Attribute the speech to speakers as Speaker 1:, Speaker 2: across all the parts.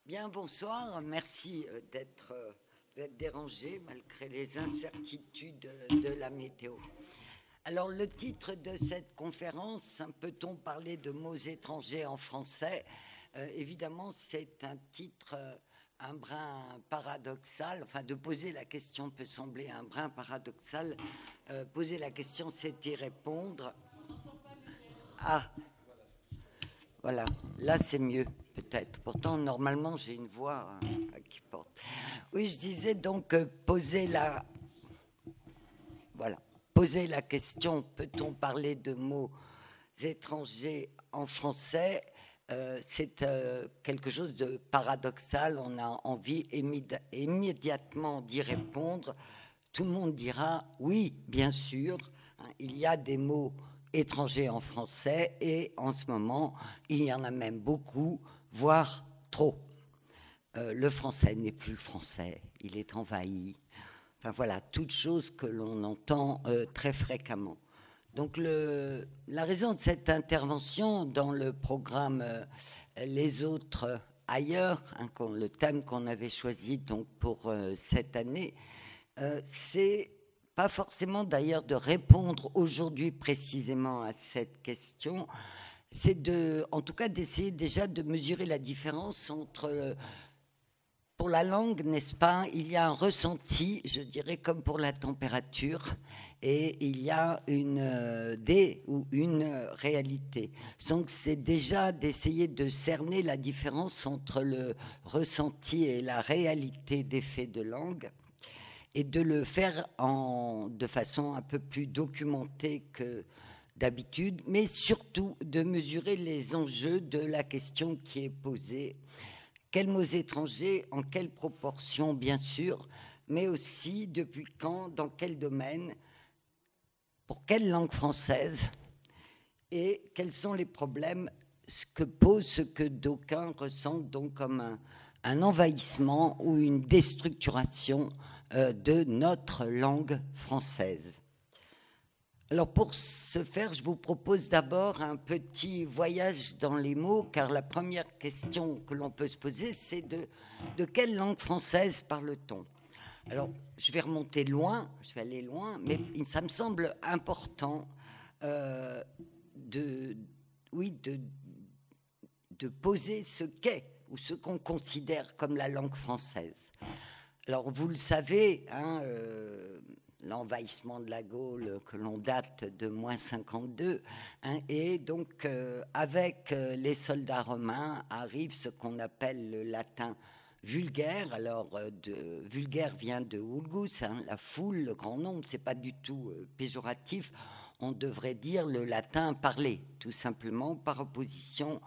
Speaker 1: Bien, bonsoir. Merci d'être dérangé malgré les incertitudes de la météo. Alors, le titre de cette conférence, peut-on parler de mots étrangers en français? Évidemment, c'est un titre un brin paradoxal. Enfin, de poser la question peut sembler un brin paradoxal. Poser la question, c'est y répondre. Ah, voilà, là c'est mieux peut-être. Pourtant, normalement, j'ai une voix qui porte. Oui, je disais donc voilà, poser la question, peut-on parler de mots étrangers en français? C'est quelque chose de paradoxal. On a envie immédiatement d'y répondre. Tout le monde dira oui, bien sûr. Il y a des mots étrangers en français et en ce moment, il y en a même beaucoup, voire trop. Le français n'est plus français, il est envahi. Enfin voilà, toutes choses que l'on entend très fréquemment. Donc la raison de cette intervention dans le programme Les autres ailleurs, le thème qu'on avait choisi donc pour cette année, c'est pas forcément d'ailleurs de répondre aujourd'hui précisément à cette question, c'est en tout cas d'essayer déjà de mesurer la différence entre pour la langue, n'est-ce pas, il y a un ressenti, je dirais comme pour la température, et il y a une réalité. Donc c'est déjà d'essayer de cerner la différence entre le ressenti et la réalité des faits de langue, et de le faire de façon un peu plus documentée que d'habitude, mais surtout de mesurer les enjeux de la question qui est posée. Quels mots étrangers, en quelle proportion, bien sûr, mais aussi depuis quand, dans quel domaine, pour quelle langue française, et quels sont les problèmes que pose ce que d'aucuns ressentent donc comme un envahissement ou une déstructuration de notre langue française. Alors pour ce faire, je vous propose d'abord un petit voyage dans les mots, car la première question que l'on peut se poser, c'est de quelle langue française parle-t-on? Alors, je vais remonter loin, je vais aller loin, mais ça me semble important de poser ce qu'est ou ce qu'on considère comme la langue française. Alors, vous le savez, l'envahissement de la Gaule que l'on date de moins 52, et donc avec les soldats romains arrive ce qu'on appelle le latin vulgaire. Alors vulgaire vient de vulgus, la foule, le grand nombre, c'est pas du tout péjoratif. On devrait dire le latin parlé, tout simplement par opposition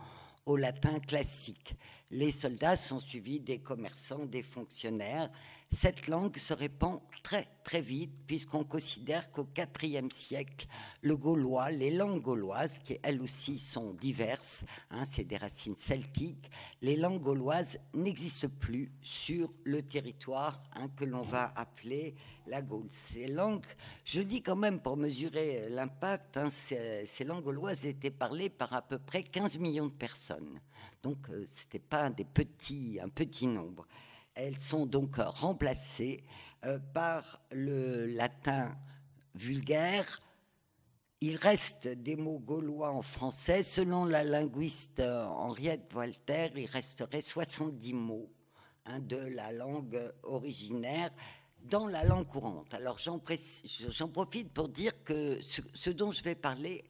Speaker 1: au latin classique. Les soldats sont suivis des commerçants, des fonctionnaires. Cette langue se répand très très vite puisqu'on considère qu'au IVe siècle, le gaulois, les langues gauloises, qui elles aussi sont diverses, c'est des racines celtiques, les langues gauloises n'existent plus sur le territoire que l'on va appeler la Gaule. Ces langues, je dis quand même pour mesurer l'impact, ces langues gauloises étaient parlées par à peu près 15 millions de personnes. Donc ce n'était pas un petit nombre. Elles sont donc remplacées par le latin vulgaire. Il reste des mots gaulois en français. Selon la linguiste Henriette Walter, il resterait 70 mots de la langue originaire dans la langue courante. Alors j'en profite pour dire que ce dont je vais parler,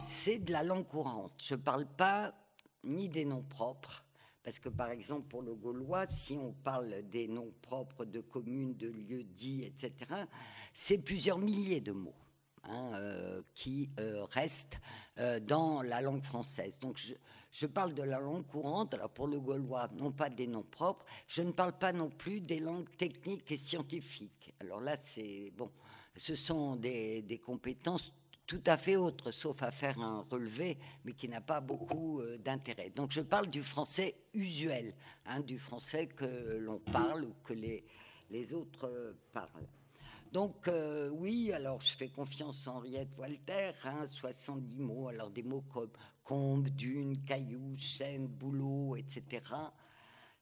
Speaker 1: c'est de la langue courante. Je ne parle pas ni des noms propres, parce que, par exemple, pour le gaulois, si on parle des noms propres de communes, de lieux dits, etc., c'est plusieurs milliers de mots qui restent dans la langue française. Donc, je parle de la langue courante. Alors, pour le gaulois, non pas des noms propres. Je ne parle pas non plus des langues techniques et scientifiques. Alors là, ce sont des compétences tout à fait autre, sauf à faire un relevé, mais qui n'a pas beaucoup d'intérêt. Donc je parle du français usuel, du français que l'on parle ou que les autres parlent. Donc oui, alors je fais confiance à Henriette Walter, 70 mots, alors des mots comme combe, dune, caillou, chêne, bouleau, etc.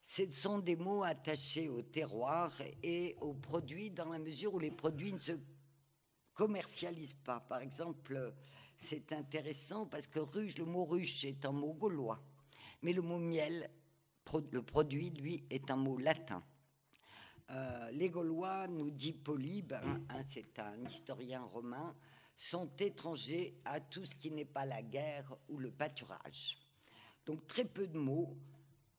Speaker 1: Ce sont des mots attachés au terroir et aux produits dans la mesure où les produits ne se commercialisent pas. Par exemple, c'est intéressant parce que ruche, le mot ruche est un mot gaulois, mais le mot miel, le produit, lui, est un mot latin. Les Gaulois, nous dit Polybe, c'est un historien romain, sont étrangers à tout ce qui n'est pas la guerre ou le pâturage. Donc très peu de mots.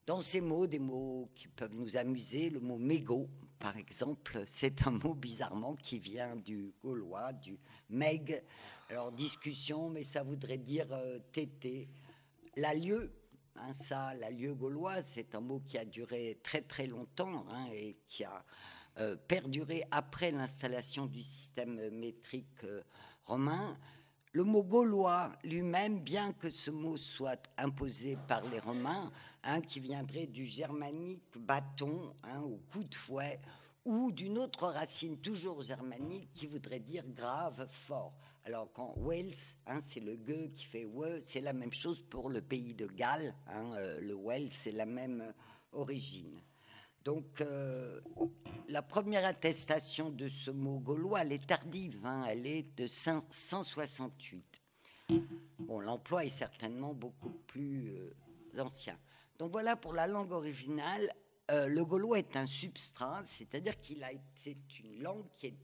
Speaker 1: Dans ces mots, des mots qui peuvent nous amuser, le mot mégot, par exemple, c'est un mot bizarrement qui vient du gaulois, du meg. Alors discussion, mais ça voudrait dire tété. La lieue. Ça, la lieue gauloise, c'est un mot qui a duré très très longtemps et qui a perduré après l'installation du système métrique romain. Le mot gaulois lui-même, bien que ce mot soit imposé par les Romains, qui viendrait du germanique bâton ou coup de fouet, ou d'une autre racine toujours germanique qui voudrait dire grave, fort. Alors quand Wales, c'est le gueux qui fait we, c'est la même chose pour le pays de Galles, le Wales, c'est la même origine. Donc la première attestation de ce mot gaulois, elle est tardive, elle est de 568. Bon, l'emploi est certainement beaucoup plus ancien. Donc voilà pour la langue originale. Le gaulois est un substrat, c'est-à-dire c'est une langue qui est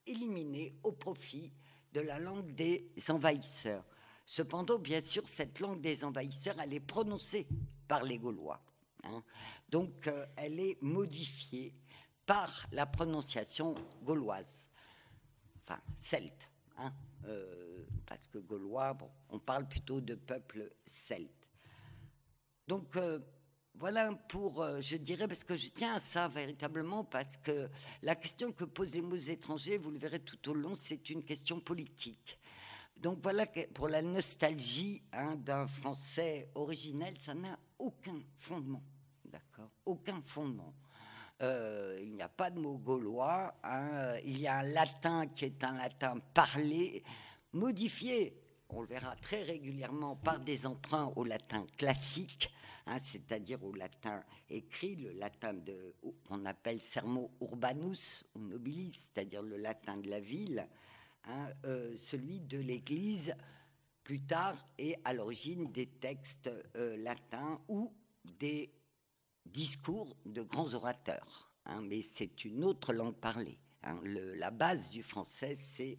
Speaker 1: éliminée au profit de la langue des envahisseurs. Cependant, bien sûr, cette langue des envahisseurs, elle est prononcée par les Gaulois. Donc, elle est modifiée par la prononciation gauloise, enfin celte, parce que gaulois, bon, on parle plutôt de peuple celte. Donc, voilà pour, je dirais, parce que je tiens à ça véritablement, parce que la question que posent les mots étrangers, vous le verrez tout au long, c'est une question politique. Donc voilà, pour la nostalgie d'un français originel, ça n'a aucun fondement, d'accord ? Aucun fondement. Il n'y a pas de mot gaulois, il y a un latin qui est un latin parlé, modifié, on le verra très régulièrement, par des emprunts au latin classique, c'est-à-dire au latin écrit, le latin qu'on appelle sermo urbanus ou nobilis, c'est-à-dire le latin de la ville, celui de l'Église plus tard et à l'origine des textes latins ou des discours de grands orateurs. Mais c'est une autre langue parlée. La base du français, c'est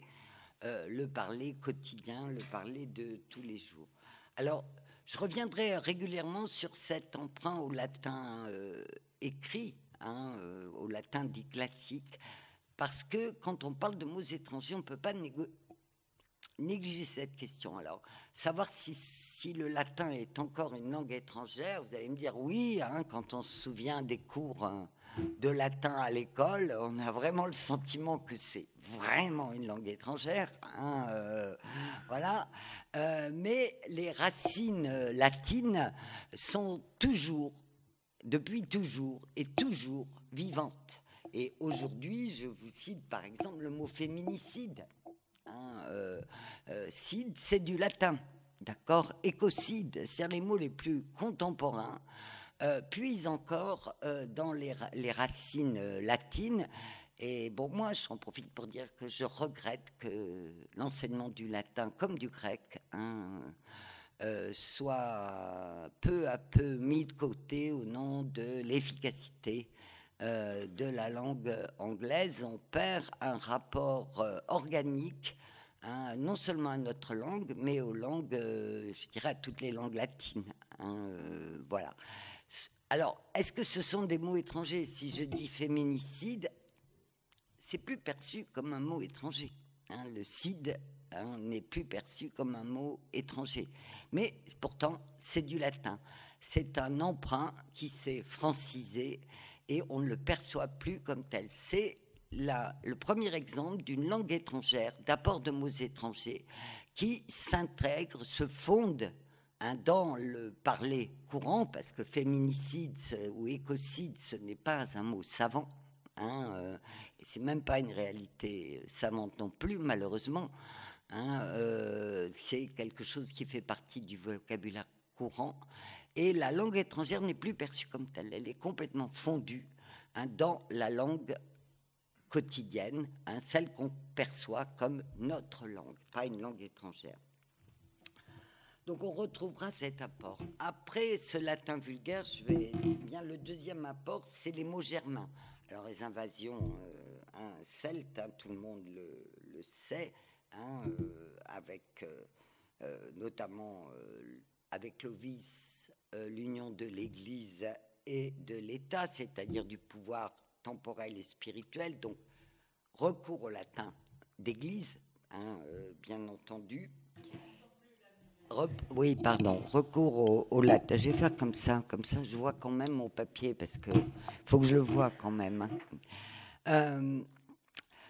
Speaker 1: le parler quotidien, le parler de tous les jours. Alors, je reviendrai régulièrement sur cet emprunt au latin écrit, au latin dit classique, parce que quand on parle de mots étrangers, on ne peut pas négliger cette question. Alors, savoir si le latin est encore une langue étrangère, vous allez me dire oui, quand on se souvient des cours de latin à l'école, on a vraiment le sentiment que c'est vraiment une langue étrangère. Voilà. Mais les racines latines sont toujours, depuis toujours et toujours vivantes. Et aujourd'hui, je vous cite par exemple le mot féminicide. Cide, c'est du latin, d'accord ? Écocide, c'est les mots les plus contemporains, puis encore dans les racines latines. Et bon, moi, j'en profite pour dire que je regrette que l'enseignement du latin comme du grec soit peu à peu mis de côté au nom de l'efficacité de la langue anglaise. On perd un rapport organique, non seulement à notre langue, mais aux langues, je dirais à toutes les langues latines. Voilà. Alors, est-ce que ce sont des mots étrangers ? Si je dis féminicide, c'est plus perçu comme un mot étranger. Le cide n'est plus perçu comme un mot étranger. Mais pourtant, c'est du latin. C'est un emprunt qui s'est francisé et on ne le perçoit plus comme tel. C'est le premier exemple d'une langue étrangère, d'apport de mots étrangers, qui s'intègre, se fonde dans le parler courant, parce que féminicide ou écocide, ce n'est pas un mot savant, et c'est même pas une réalité savante non plus, malheureusement. C'est quelque chose qui fait partie du vocabulaire courant. et la langue étrangère n'est plus perçue comme telle. Elle est complètement fondue dans la langue quotidienne, celle qu'on perçoit comme notre langue, pas une langue étrangère. Donc on retrouvera cet apport. Après ce latin vulgaire, bien le deuxième apport, c'est les mots germains. Alors les invasions celtes, tout le monde le sait, avec notamment avec Clovis, l'union de l'Église et de l'État, c'est-à-dire du pouvoir temporel et spirituel. Donc recours au latin d'Église, bien entendu. Oui, pardon, recours au latin. Je vais faire comme ça, je vois quand même mon papier, parce que faut que je le vois quand même.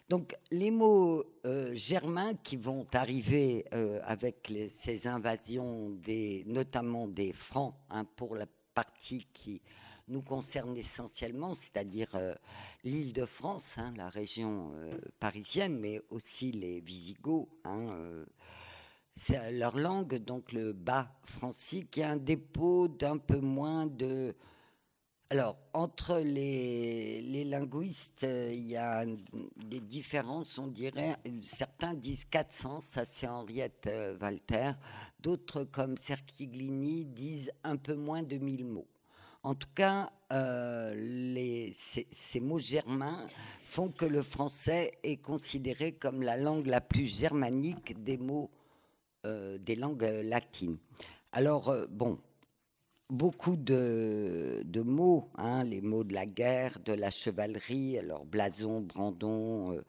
Speaker 1: Donc, les mots germains qui vont arriver avec ces invasions, notamment des Francs, pour la partie qui nous concerne essentiellement, c'est-à-dire l'Île-de-France, la région parisienne, mais aussi les Visigoths, c'est leur langue, donc le bas francique, qui est un dépôt d'un peu moins de... Alors, entre les linguistes, il y a des différences, on dirait. Certains disent 400, ça c'est Henriette Walter. D'autres, comme Cerchiglini, disent un peu moins de 1000 mots. En tout cas, ces mots germains font que le français est considéré comme la langue la plus germanique des mots des langues latines. Alors, beaucoup de mots, les mots de la guerre, de la chevalerie, alors blason, brandon,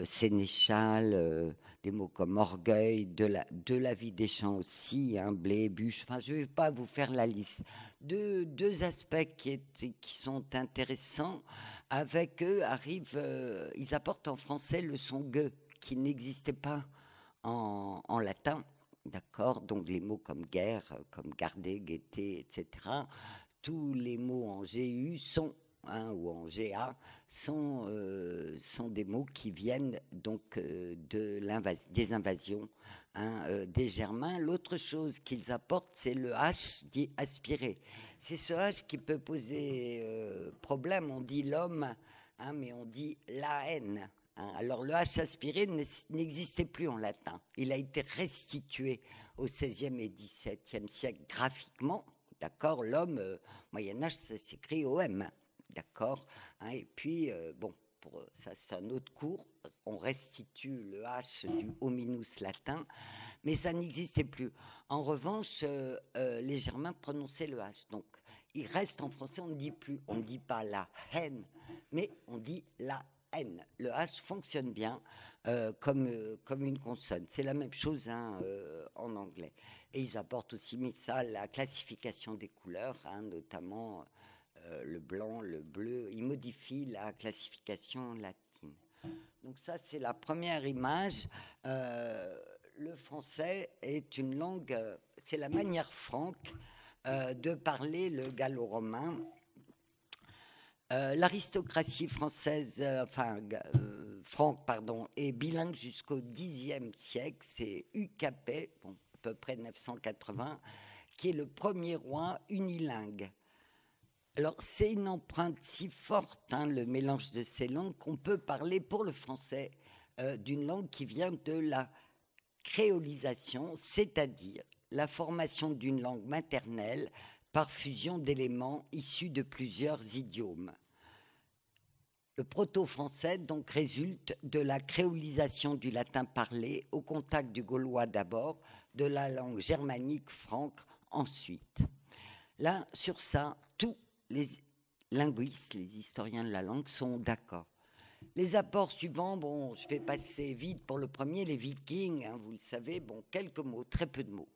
Speaker 1: sénéchal, des mots comme orgueil, de la vie des champs aussi, blé, bûche, enfin je ne vais pas vous faire la liste. Deux aspects qui sont intéressants, avec eux ils apportent en français le son gueux, qui n'existait pas en latin, d'accord? Donc les mots comme guerre, comme garder, guetter, etc. Tous les mots en GU sont, ou en GA, sont des mots qui viennent donc des invasions des Germains. L'autre chose qu'ils apportent, c'est le H dit aspiré. C'est ce H qui peut poser problème. On dit l'homme, mais on dit la haine. Alors le H aspiré n'existait plus en latin. Il a été restitué au XVIe et XVIIe siècle graphiquement. D'accord, l'homme, Moyen Âge, ça s'écrit OM. D'accord. Et puis, ça c'est un autre cours. On restitue le H du hominus latin, mais ça n'existait plus. En revanche, les Germains prononçaient le H. Donc, il reste en français, on ne dit plus, on ne dit pas la haine, mais on dit la N. Le H fonctionne bien comme une consonne. C'est la même chose en anglais. Et ils apportent aussi, mais ça, la classification des couleurs, notamment le blanc, le bleu. Ils modifient la classification latine. Donc ça, c'est la première image. Le français est une langue, c'est la manière franque de parler le gallo-romain. L'aristocratie française, franque, est bilingue jusqu'au Xe siècle. C'est Hugh Capet, à peu près 980, qui est le premier roi unilingue. Alors, c'est une empreinte si forte, le mélange de ces langues, qu'on peut parler pour le français d'une langue qui vient de la créolisation, c'est-à-dire la formation d'une langue maternelle par fusion d'éléments issus de plusieurs idiomes. Le proto-français, donc, résulte de la créolisation du latin parlé au contact du gaulois d'abord, de la langue germanique franque ensuite. Là, sur ça, tous les linguistes, les historiens de la langue sont d'accord. Les apports suivants, je vais passer vite pour le premier, les Vikings, vous le savez, quelques mots, très peu de mots.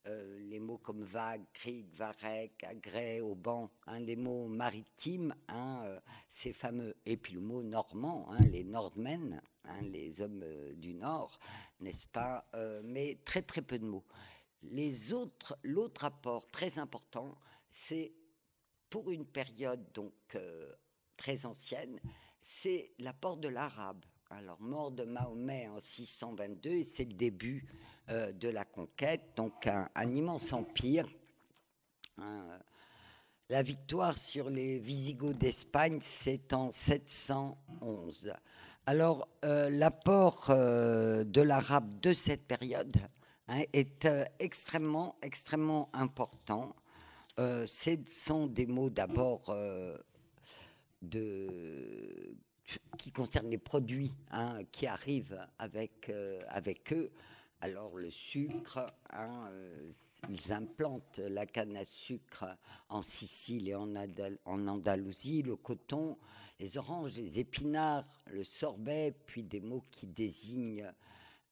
Speaker 1: Les mots comme vague, krieg, varek, agrès, auban, les mots maritimes, ces fameux, et puis le mot normand, les Nordmen, les hommes du Nord, n'est-ce pas, mais très très peu de mots. L'autre apport très important, c'est pour une période donc très ancienne, c'est l'apport de l'arabe. Alors, mort de Mahomet en 622, et c'est le début de la conquête, donc un immense empire. Hein. La victoire sur les Visigoths d'Espagne, c'est en 711. Alors, l'apport de l'arabe de cette période, hein, est extrêmement, extrêmement important. Ce sont des mots d'abord qui concernent les produits, hein, qui arrivent avec eux. Alors le sucre, hein, ils implantent la canne à sucre en Sicile et en Andalousie, le coton, les oranges, les épinards, le sorbet, puis des mots qui désignent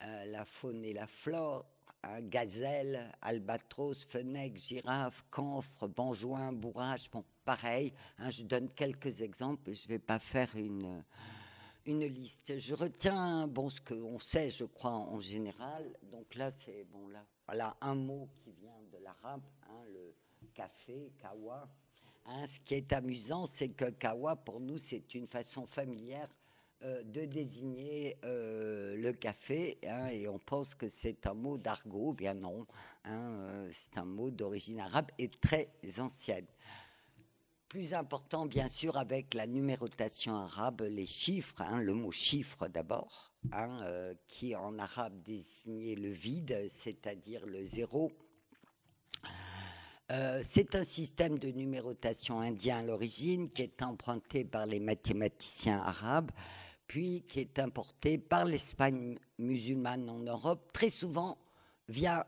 Speaker 1: la faune et la flore, hein, gazelle, albatros, fenech, girafe, camphre, benjoin, bourrage, bon, pareil, hein, je donne quelques exemples et je ne vais pas faire une liste. Je retiens bon, ce qu'on sait, je crois, en général. Donc là, c'est bon, là, voilà un mot qui vient de l'arabe, hein, le café, kawa. Hein, ce qui est amusant, c'est que kawa, pour nous, c'est une façon familière de désigner le café, hein, et on pense que c'est un mot d'argot. Bien non, hein, c'est un mot d'origine arabe et très ancienne. Plus important, bien sûr, avec la numérotation arabe, les chiffres, hein, le mot chiffre d'abord, hein, qui en arabe désignait le vide, c'est-à-dire le zéro. C'est un système de numérotation indien à l'origine qui est emprunté par les mathématiciens arabes, puis qui est importé par l'Espagne musulmane en Europe, très souvent via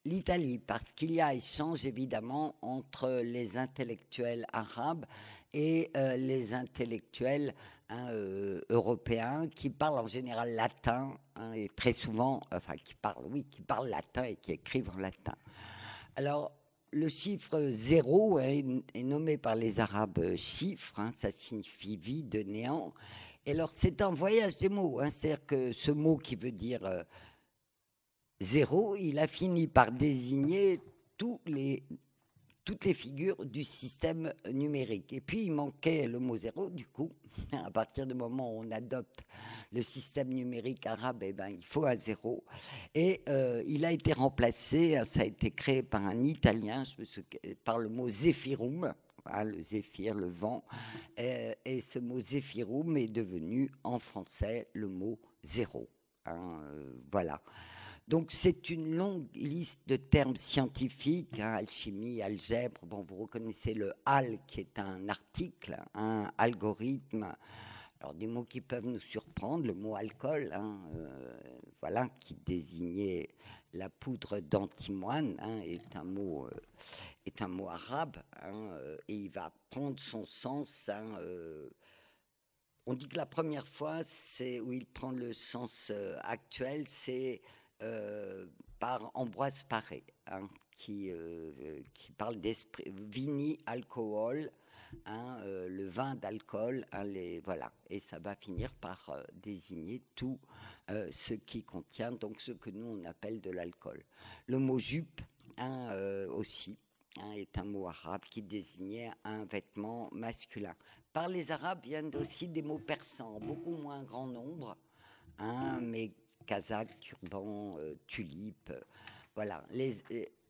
Speaker 1: l'Italie, parce qu'il y a échange évidemment entre les intellectuels arabes et les intellectuels, hein, européens qui parlent en général latin, hein, et très souvent, enfin qui parlent latin et qui écrivent en latin. Alors, le chiffre 0 est nommé par les Arabes chiffre, hein, ça signifie vie de néant. Et alors, c'est un voyage des mots, hein, c'est-à-dire que ce mot qui veut dire zéro, il a fini par désigner toutes les figures du système numérique. Et puis, il manquait le mot zéro, du coup, à partir du moment où on adopte le système numérique arabe, eh ben, il faut un zéro. Et il a été remplacé, ça a été créé par un Italien, par le mot zéphirum, hein, le zéphyr, le vent. Et ce mot zéphirum est devenu, en français, le mot zéro. Hein, voilà. Donc c'est une longue liste de termes scientifiques, hein, alchimie, algèbre. Bon, vous reconnaissez le al qui est un article, un algorithme. Alors des mots qui peuvent nous surprendre, le mot alcool, hein, voilà, qui désignait la poudre d'antimoine, hein, est un mot arabe, hein, et il va prendre son sens. Hein, on dit que la première fois, c'est où il prend le sens actuel, c'est par Ambroise Paré, hein, qui parle d'esprit, vini, alcool, hein, le vin d'alcool, hein, voilà, et ça va finir par désigner tout ce qui contient, donc ce que nous on appelle de l'alcool. Le mot jupe, hein, aussi, hein, est un mot arabe qui désignait un vêtement masculin. Par les Arabes viennent aussi des mots persans, beaucoup moins grand nombre, hein, mais casaque, turban, tulipe, voilà.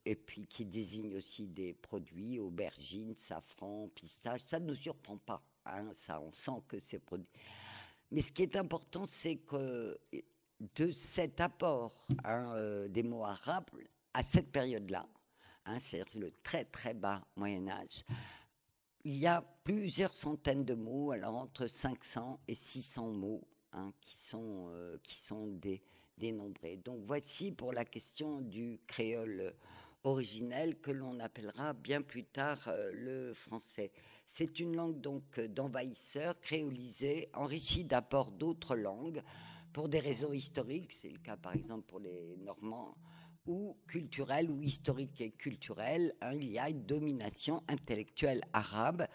Speaker 1: Et puis qui désigne aussi des produits, aubergines, safran, pistache. Ça ne nous surprend pas, hein, ça, on sent que c'est produit. Mais ce qui est important, c'est que de cet apport, hein, des mots arabes à cette période-là, hein, c'est-à-dire le très très bas Moyen-Âge, il y a plusieurs centaines de mots, alors entre 500 et 600 mots, hein, qui sont dénombrés. Donc voici pour la question du créole originel que l'on appellera bien plus tard le français. C'est une langue donc d'envahisseurs, créolisée, enrichie d'apports d'autres langues pour des raisons historiques, c'est le cas par exemple pour les Normands, ou culturelle ou historique et culturelle, hein, il y a une domination intellectuelle arabe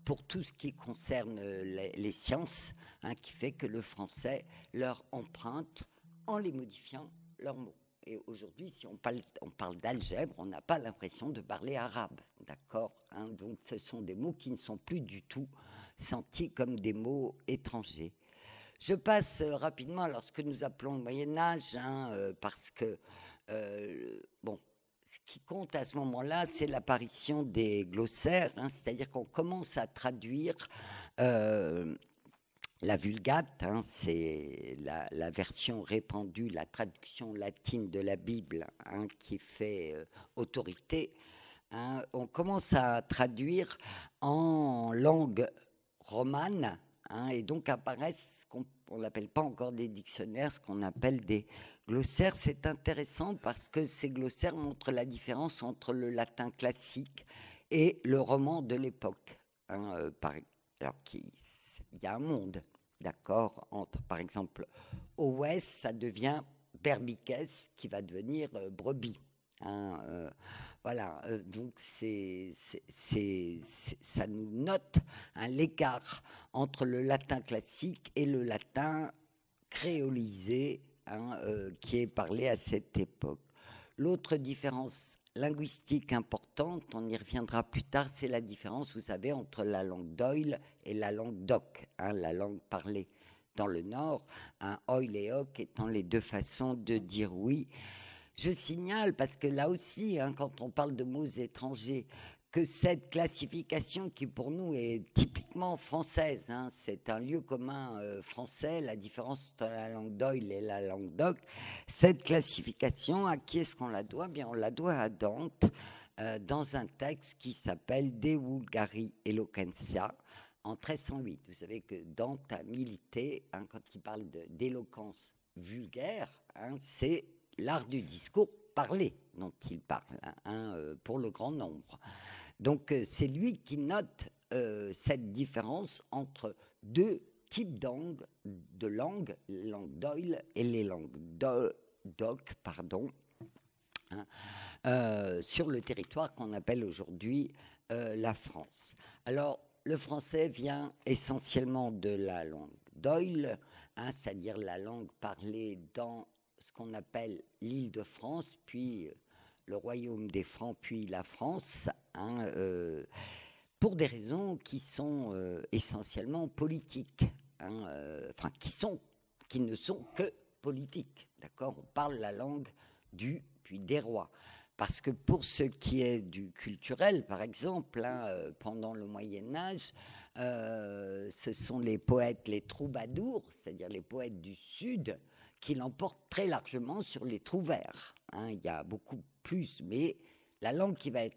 Speaker 1: pour tout ce qui concerne les sciences, hein, qui fait que le français leur emprunte en les modifiant leurs mots. Et aujourd'hui, si on parle d'algèbre, on n'a pas l'impression de parler arabe, d'accord, hein, donc ce sont des mots qui ne sont plus du tout sentis comme des mots étrangers. Je passe rapidement alors ce que nous appelons le Moyen Âge, parce que, bon, ce qui compte à ce moment-là, c'est l'apparition des glossaires, c'est-à-dire qu'on commence à traduire la Vulgate, c'est la version répandue, la traduction latine de la Bible, qui fait autorité. On commence à traduire en langue romane, et donc apparaissent ce qu'on n'appelle pas encore des dictionnaires, ce qu'on appelle des glossaires. C'est intéressant parce que ces glossaires montrent la différence entre le latin classique et le roman de l'époque. Alors qu'il y a un monde, d'accord, entre, par exemple, au ouest, ça devient berbiquès, qui va devenir brebis. Voilà, donc ça nous note l'écart entre le latin classique et le latin créolisé, qui est parlé à cette époque. L'autre différence linguistique importante, on y reviendra plus tard, c'est la différence, vous savez, entre la langue d'Oïl et la langue d'Oc, la langue parlée dans le Nord, Oïl et Oc étant les deux façons de dire oui. Je signale, parce que là aussi, quand on parle de mots étrangers, que cette classification qui pour nous est typiquement française, c'est un lieu commun français, la différence entre la langue d'Oïl et la langue d'Oc, cette classification, à qui est-ce qu'on la doit? Bien, on la doit à Dante, dans un texte qui s'appelle De Vulgari Eloquentia, en 1308. Vous savez que Dante a milité, quand il parle d'éloquence vulgaire, c'est l'art du discours parlé dont il parle, pour le grand nombre. Donc c'est lui qui note cette différence entre deux types de langues, les langues d'Oïl et les langues d'Oc, sur le territoire qu'on appelle aujourd'hui la France. Alors, le français vient essentiellement de la langue d'Oïl, c'est-à-dire la langue parlée dans ce qu'on appelle l'Île-de-France, puis le royaume des Francs, puis la France, pour des raisons qui sont essentiellement politiques, qui ne sont que politiques, d'accord ? On parle la langue du puis des rois. Parce que pour ce qui est du culturel, par exemple, pendant le Moyen-Âge, ce sont les poètes, les troubadours, c'est-à-dire les poètes du Sud, qui l'emportent très largement sur les trouvères. Il y a beaucoup plus, mais la langue qui va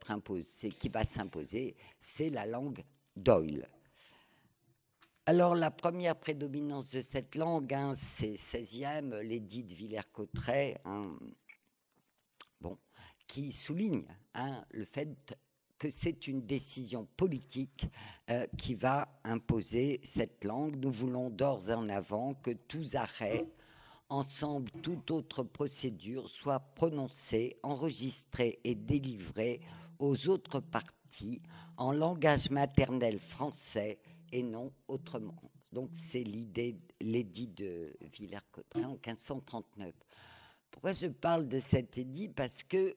Speaker 1: s'imposer, c'est la langue d'Oïl. Alors, la première prédominance de cette langue, c'est 16e, l'édit de Villers-Cotterêts, qui souligne le fait que c'est une décision politique qui va imposer cette langue. Nous voulons d'ores en avant que tous arrêts, ensemble toute autre procédure, soient prononcés, enregistrés et délivrés aux autres parties en langage maternel français et non autrement. Donc c'est l'édit de Villers-Cotterêts en 1539. Pourquoi je parle de cet édit? Parce que,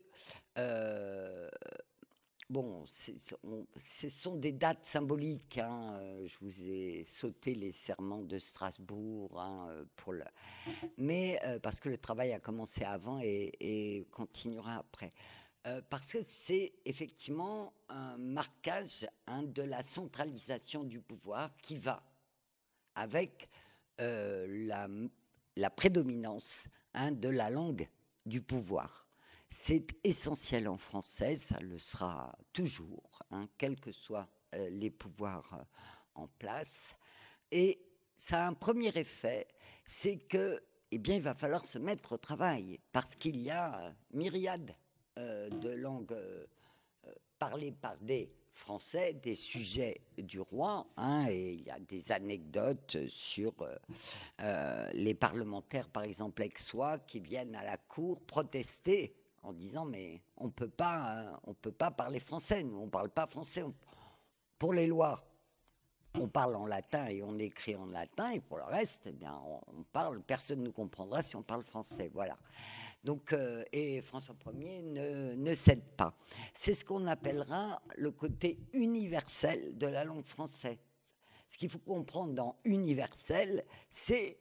Speaker 1: ce sont des dates symboliques. Je vous ai sauté les serments de Strasbourg, mais parce que le travail a commencé avant et continuera après. Parce que c'est effectivement un marquage de la centralisation du pouvoir qui va avec la prédominance de la langue du pouvoir. C'est essentiel en français, ça le sera toujours, quels que soient les pouvoirs en place. Et ça a un premier effet, c'est que, il va falloir se mettre au travail, parce qu'il y a myriade de langues parlées par des Français, des sujets du roi, et il y a des anecdotes sur les parlementaires, par exemple aixois, qui viennent à la cour protester en disant mais on peut pas parler français, nous on parle pas français, pour les lois on parle en latin et on écrit en latin, et pour le reste, on parle, personne ne nous comprendra si on parle français, voilà. Donc, et François Ier ne cède pas. C'est ce qu'on appellera le côté universel de la langue française. Ce qu'il faut comprendre dans universel, c'est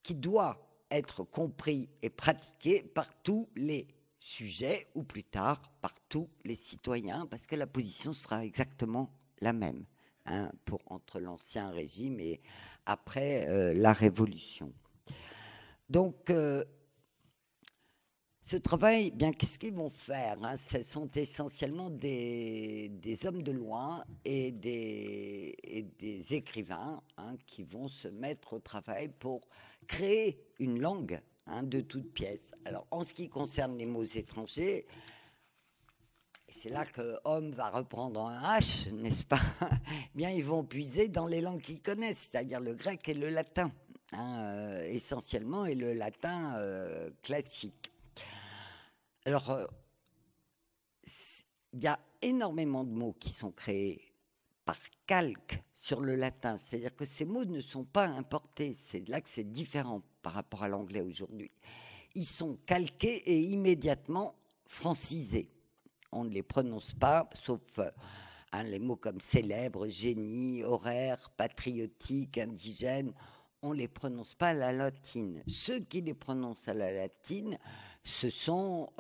Speaker 1: qu'il doit être compris et pratiqué par tous les sujets, ou plus tard par tous les citoyens, parce que la position sera exactement la même, hein, entre l'ancien régime et après la Révolution. Donc, ce travail, bien, qu'est-ce qu'ils vont faire, hein? Ce sont essentiellement des hommes de loi et des écrivains, hein, qui vont se mettre au travail pour créer une langue, hein, de toutes pièces. Alors, en ce qui concerne les mots étrangers, et c'est là que Homme va reprendre un H, n'est-ce pas? Bien, ils vont puiser dans les langues qu'ils connaissent, c'est-à-dire le grec et le latin, hein, essentiellement, et le latin classique. Alors, il y a énormément de mots qui sont créés par calque sur le latin, c'est-à-dire que ces mots ne sont pas importés, c'est là que c'est différent par rapport à l'anglais aujourd'hui. Ils sont calqués et immédiatement francisés. On ne les prononce pas, sauf les mots comme célèbre, génie, horaire, patriotique, indigène. On ne les prononce pas à la latine. Ceux qui les prononcent à la latine, ce sont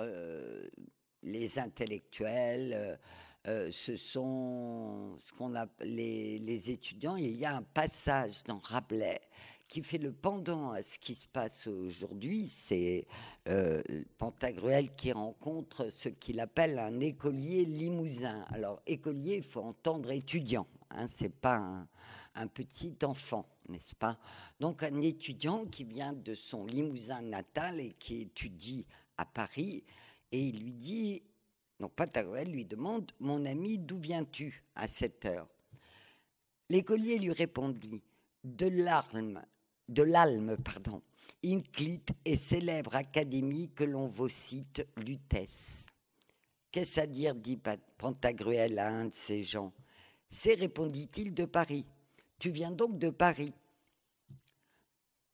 Speaker 1: les intellectuels, ce sont ce qu'on appelle les étudiants. Il y a un passage dans Rabelais qui fait le pendant à ce qui se passe aujourd'hui. C'est Pantagruel qui rencontre ce qu'il appelle un écolier limousin. Alors, écolier, il faut entendre étudiant, hein, c'est pas un petit enfant, n'est-ce pas? Donc, un étudiant qui vient de son Limousin natal et qui étudie à Paris, et il lui dit, donc Pantagruel lui demande, mon ami, d'où viens-tu à cette heure? L'écolier lui répondit, de l'Alme, inclite et célèbre académie que l'on vous cite, Lutèce. Qu'est-ce à dire, dit Pantagruel à un de ces gens. C'est, répondit-il, de Paris. Tu viens donc de Paris?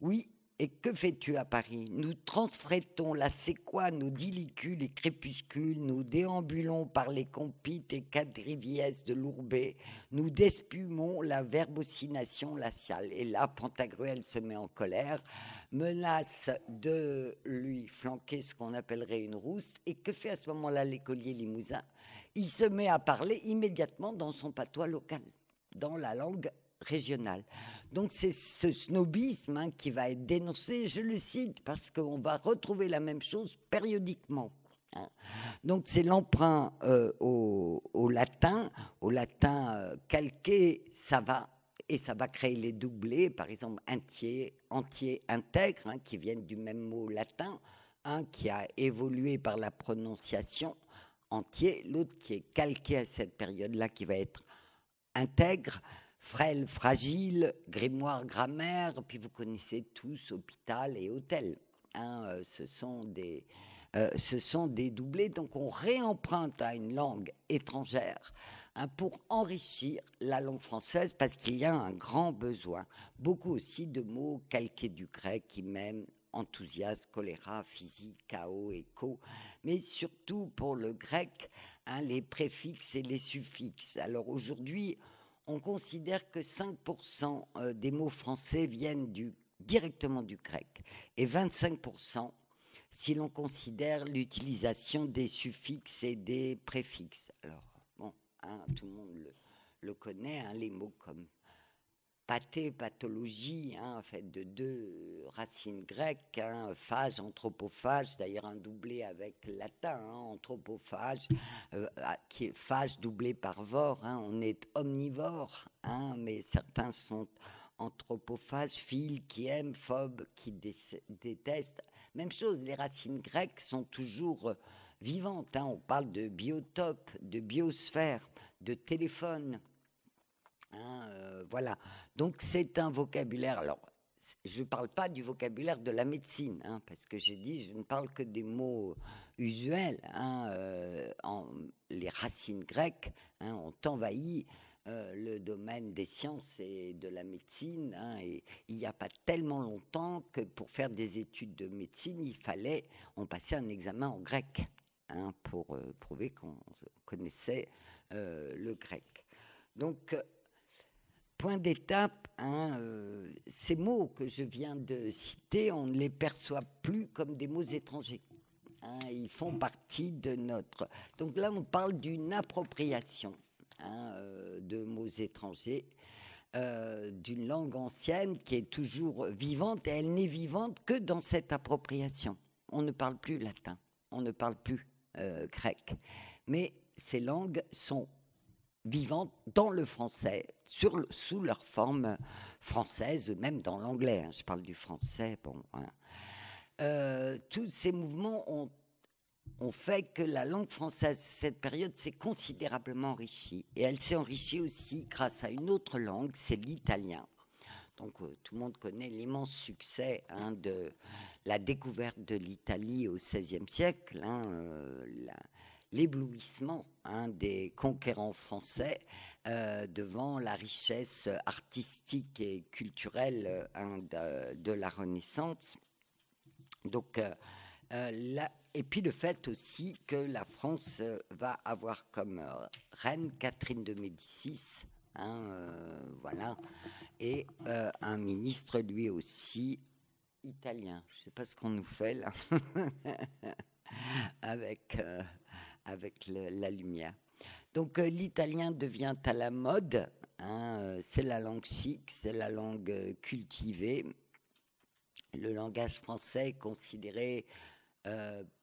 Speaker 1: Oui, et que fais-tu à Paris? Nous transfrétons la séquoie, nos dilicules et crépuscules, nous déambulons par les compites et quadriviès de l'Ourbet, nous despumons la verbocination laciale. Et là, Pantagruel se met en colère, menace de lui flanquer ce qu'on appellerait une rouste. Et que fait à ce moment-là l'écolier limousin? Il se met à parler immédiatement dans son patois local, dans la langue régionale. Donc c'est ce snobisme, hein, qui va être dénoncé, je le cite, parce qu'on va retrouver la même chose périodiquement. Hein. Donc c'est l'emprunt au latin calqué, ça va créer les doublés, par exemple entier, intègre, hein, qui viennent du même mot latin, un qui a évolué par la prononciation, entier, l'autre qui est calqué à cette période-là, qui va être intègre, frêle, fragile, grimoire, grammaire, puis vous connaissez tous hôpital et hôtel. Hein, ce sont des doublés, donc on réemprunte à une langue étrangère, hein, pour enrichir la langue française, parce qu'il y a un grand besoin. Beaucoup aussi de mots calqués du grec, qui même enthousiasme, choléra, physique, chaos, écho, mais surtout pour le grec, hein, les préfixes et les suffixes. Alors aujourd'hui, on considère que 5% des mots français viennent directement du grec et 25% si l'on considère l'utilisation des suffixes et des préfixes. Alors, bon, hein, tout le monde le connaît, hein, les mots comme pathé, pathologie, hein, fait de deux racines grecques, hein, phage, anthropophage, d'ailleurs un doublé avec latin, hein, anthropophage, qui est phage doublé par vore, hein, on est omnivore, hein, mais certains sont anthropophages, phile qui aime, phobe qui déteste. Même chose, les racines grecques sont toujours vivantes, hein, on parle de biotope, de biosphère, de téléphone. Hein, voilà, donc c'est un vocabulaire. Alors, je ne parle pas du vocabulaire de la médecine, hein, parce que j'ai dit, je ne parle que des mots usuels. Hein, les racines grecques, hein, ont envahi le domaine des sciences et de la médecine. Hein, et il n'y a pas tellement longtemps que pour faire des études de médecine, on passait un examen en grec, hein, pour prouver qu'on connaissait le grec. Donc, point d'étape, ces mots que je viens de citer, on ne les perçoit plus comme des mots étrangers. Ils font partie de notre... Donc là, on parle d'une appropriation de mots étrangers, d'une langue ancienne qui est toujours vivante, et elle n'est vivante que dans cette appropriation. On ne parle plus latin, on ne parle plus grec, mais ces langues sont vivantes dans le français, sous leur forme française, même dans l'anglais. Je parle du français. Bon, tous ces mouvements ont fait que la langue française, cette période, s'est considérablement enrichie. Et elle s'est enrichie aussi grâce à une autre langue, c'est l'italien. Donc tout le monde connaît l'immense succès de la découverte de l'Italie au XVIe siècle, l'éblouissement des conquérants français devant la richesse artistique et culturelle de la Renaissance. Donc, et puis le fait aussi que la France va avoir comme reine Catherine de Médicis, voilà, et un ministre lui aussi italien. Je ne sais pas ce qu'on nous fait là avec la lumière. Donc l'italien devient à la mode, c'est la langue chic, c'est la langue cultivée. Le langage français est considéré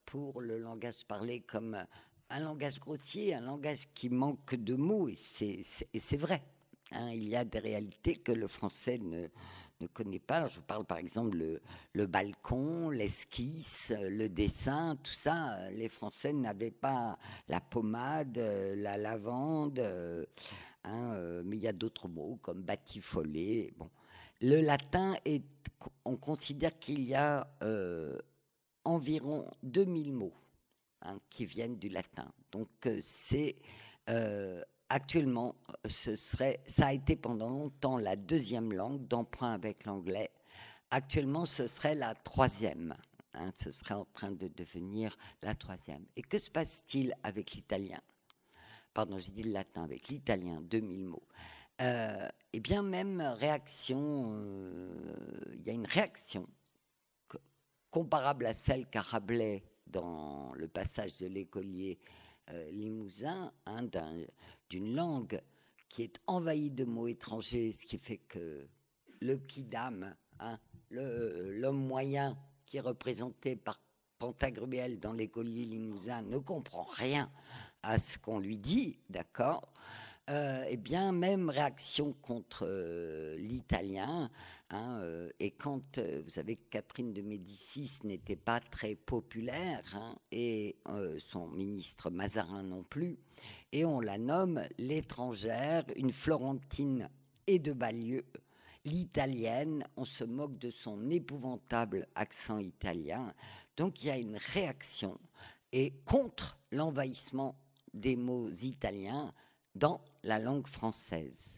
Speaker 1: pour le langage parlé comme un langage grossier, un langage qui manque de mots, et c'est vrai. Il y a des réalités que le français ne connaît pas. Je parle par exemple le balcon, l'esquisse, le dessin, tout ça. Les Français n'avaient pas la pommade, la lavande, mais il y a d'autres mots comme batifoler. Bon. Le latin, on considère qu'il y a environ 2000 mots qui viennent du latin. Donc c'est actuellement, ça a été pendant longtemps la deuxième langue d'emprunt avec l'anglais. Actuellement, ce serait la troisième. Ce serait en train de devenir la troisième. Et que se passe-t-il avec l'italien? Pardon, j'ai dit le latin, avec l'italien, 2000 mots. Eh bien, même réaction, il y a une réaction comparable à celle qu'a Rabelais dans le passage de l'écolier limousin, d'une langue qui est envahie de mots étrangers, ce qui fait que le quidam, l'homme moyen qui est représenté par Pantagruel dans l'écolier limousin ne comprend rien à ce qu'on lui dit, d'accord? Eh bien, même réaction contre l'italien. Et quand, vous savez, Catherine de Médicis n'était pas très populaire, et son ministre Mazarin non plus, et on la nomme l'étrangère, une Florentine et de Balieu, l'italienne. On se moque de son épouvantable accent italien. Donc, il y a une réaction et contre l'envahissement des mots italiens dans la langue française.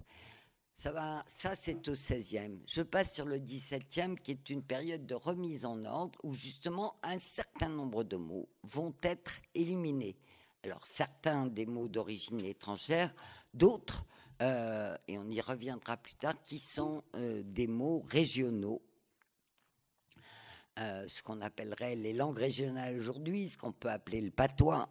Speaker 1: Ça, c'est au XVIe. Je passe sur le XVIIe, qui est une période de remise en ordre où justement un certain nombre de mots vont être éliminés. Alors certains des mots d'origine étrangère, d'autres, et on y reviendra plus tard, qui sont des mots régionaux. Ce qu'on appellerait les langues régionales aujourd'hui, ce qu'on peut appeler le patois.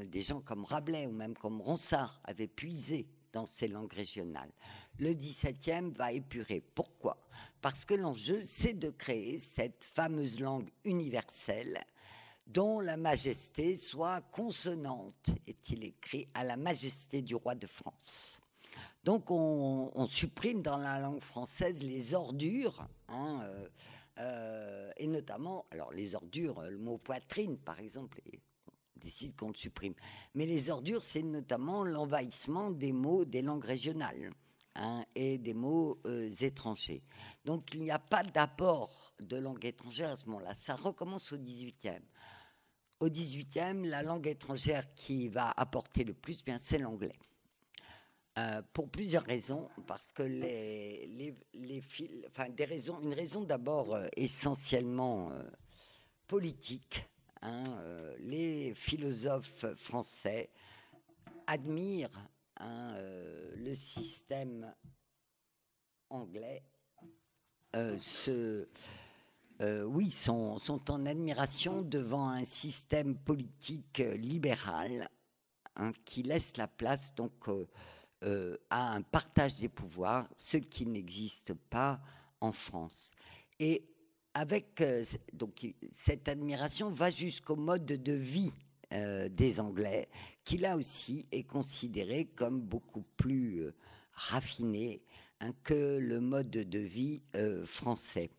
Speaker 1: Des gens comme Rabelais ou même comme Ronsard avaient puisé dans ces langues régionales. Le XVIIe va épurer. Pourquoi? Parce que l'enjeu, c'est de créer cette fameuse langue universelle dont la majesté soit consonante, est-il écrit, à la majesté du roi de France. Donc on supprime dans la langue française les ordures, et notamment, alors les ordures, le mot poitrine par exemple, décide qu'on le supprime. Mais les ordures, c'est notamment l'envahissement des mots des langues régionales et des mots étrangers. Donc il n'y a pas d'apport de langue étrangère à ce moment-là. Ça recommence au XVIIIe. Au XVIIIe, la langue étrangère qui va apporter le plus, bien, c'est l'anglais. Pour plusieurs raisons, parce que une raison d'abord essentiellement politique. Les philosophes français admirent le système anglais sont en admiration devant un système politique libéral, hein, qui laisse la place donc à un partage des pouvoirs, ce qui n'existe pas en France. Et avec donc cette admiration va jusqu'au mode de vie des Anglais, qui là aussi est considéré comme beaucoup plus raffiné, hein, que le mode de vie français.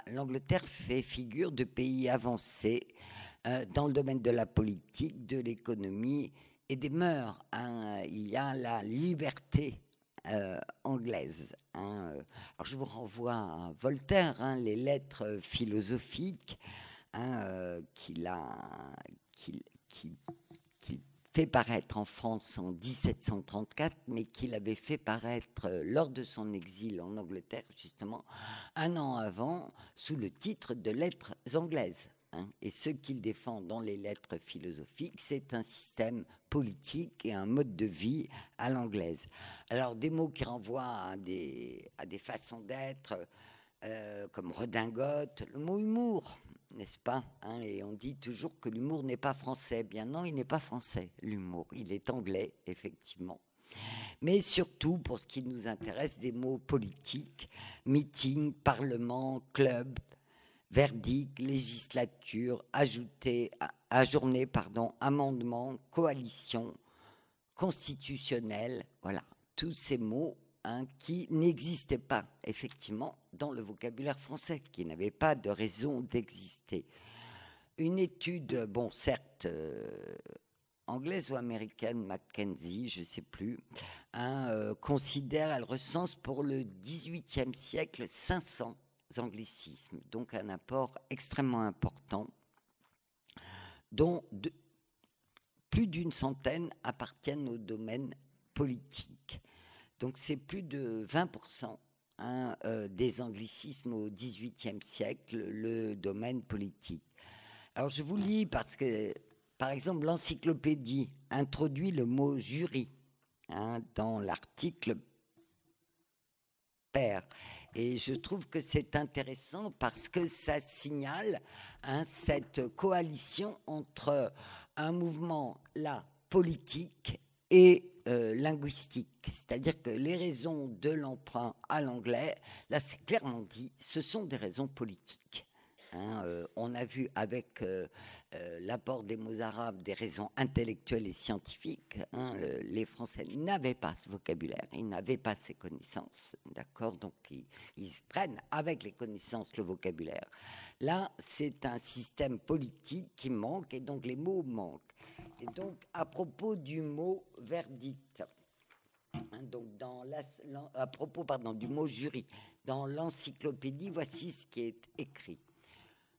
Speaker 1: L'Angleterre fait figure de pays avancé dans le domaine de la politique, de l'économie et des mœurs, hein. Il y a la liberté anglaise, hein. Alors je vous renvoie à Voltaire, hein, les lettres philosophiques, hein, qu'il fait paraître en France en 1734, mais qu'il avait fait paraître lors de son exil en Angleterre, justement, un an avant, sous le titre de Lettres anglaises. Hein. Et ce qu'il défend dans les lettres philosophiques, c'est un système politique et un mode de vie à l'anglaise. Alors, des mots qui renvoient à des façons d'être, comme redingote, le mot humour, n'est-ce pas, hein, et on dit toujours que l'humour n'est pas français. Bien non, il n'est pas français, l'humour. Il est anglais, effectivement. Mais surtout, pour ce qui nous intéresse, des mots politiques, meeting, parlement, club, verdict, législature, ajourné, amendement, coalition, constitutionnel, voilà, tous ces mots, hein, qui n'existaient pas, effectivement, dans le vocabulaire français, qui n'avait pas de raison d'exister. Une étude, bon, certes, anglaise ou américaine, Mackenzie, je ne sais plus, hein, considère, elle recense pour le XVIIIe siècle 500 anglicismes, donc un apport extrêmement important, dont plus d'une centaine appartiennent au domaine politique. Donc c'est plus de 20%, hein, des anglicismes au XVIIIe siècle, le domaine politique. Alors je vous lis parce que, par exemple, l'encyclopédie introduit le mot jury, hein, dans l'article pair. Et je trouve que c'est intéressant parce que ça signale, hein, cette coalition entre un mouvement là politique et linguistique. C'est-à-dire que les raisons de l'emprunt à l'anglais, là c'est clairement dit, ce sont des raisons politiques. Hein, on a vu avec l'apport des mots arabes des raisons intellectuelles et scientifiques. Hein, les Français n'avaient pas ce vocabulaire, ils n'avaient pas ces connaissances, d'accord. Donc ils prennent avec les connaissances le vocabulaire. Là, c'est un système politique qui manque et donc les mots manquent. Et donc à propos du mot verdict, hein, donc à propos du mot jury, dans l'encyclopédie, voici ce qui est écrit.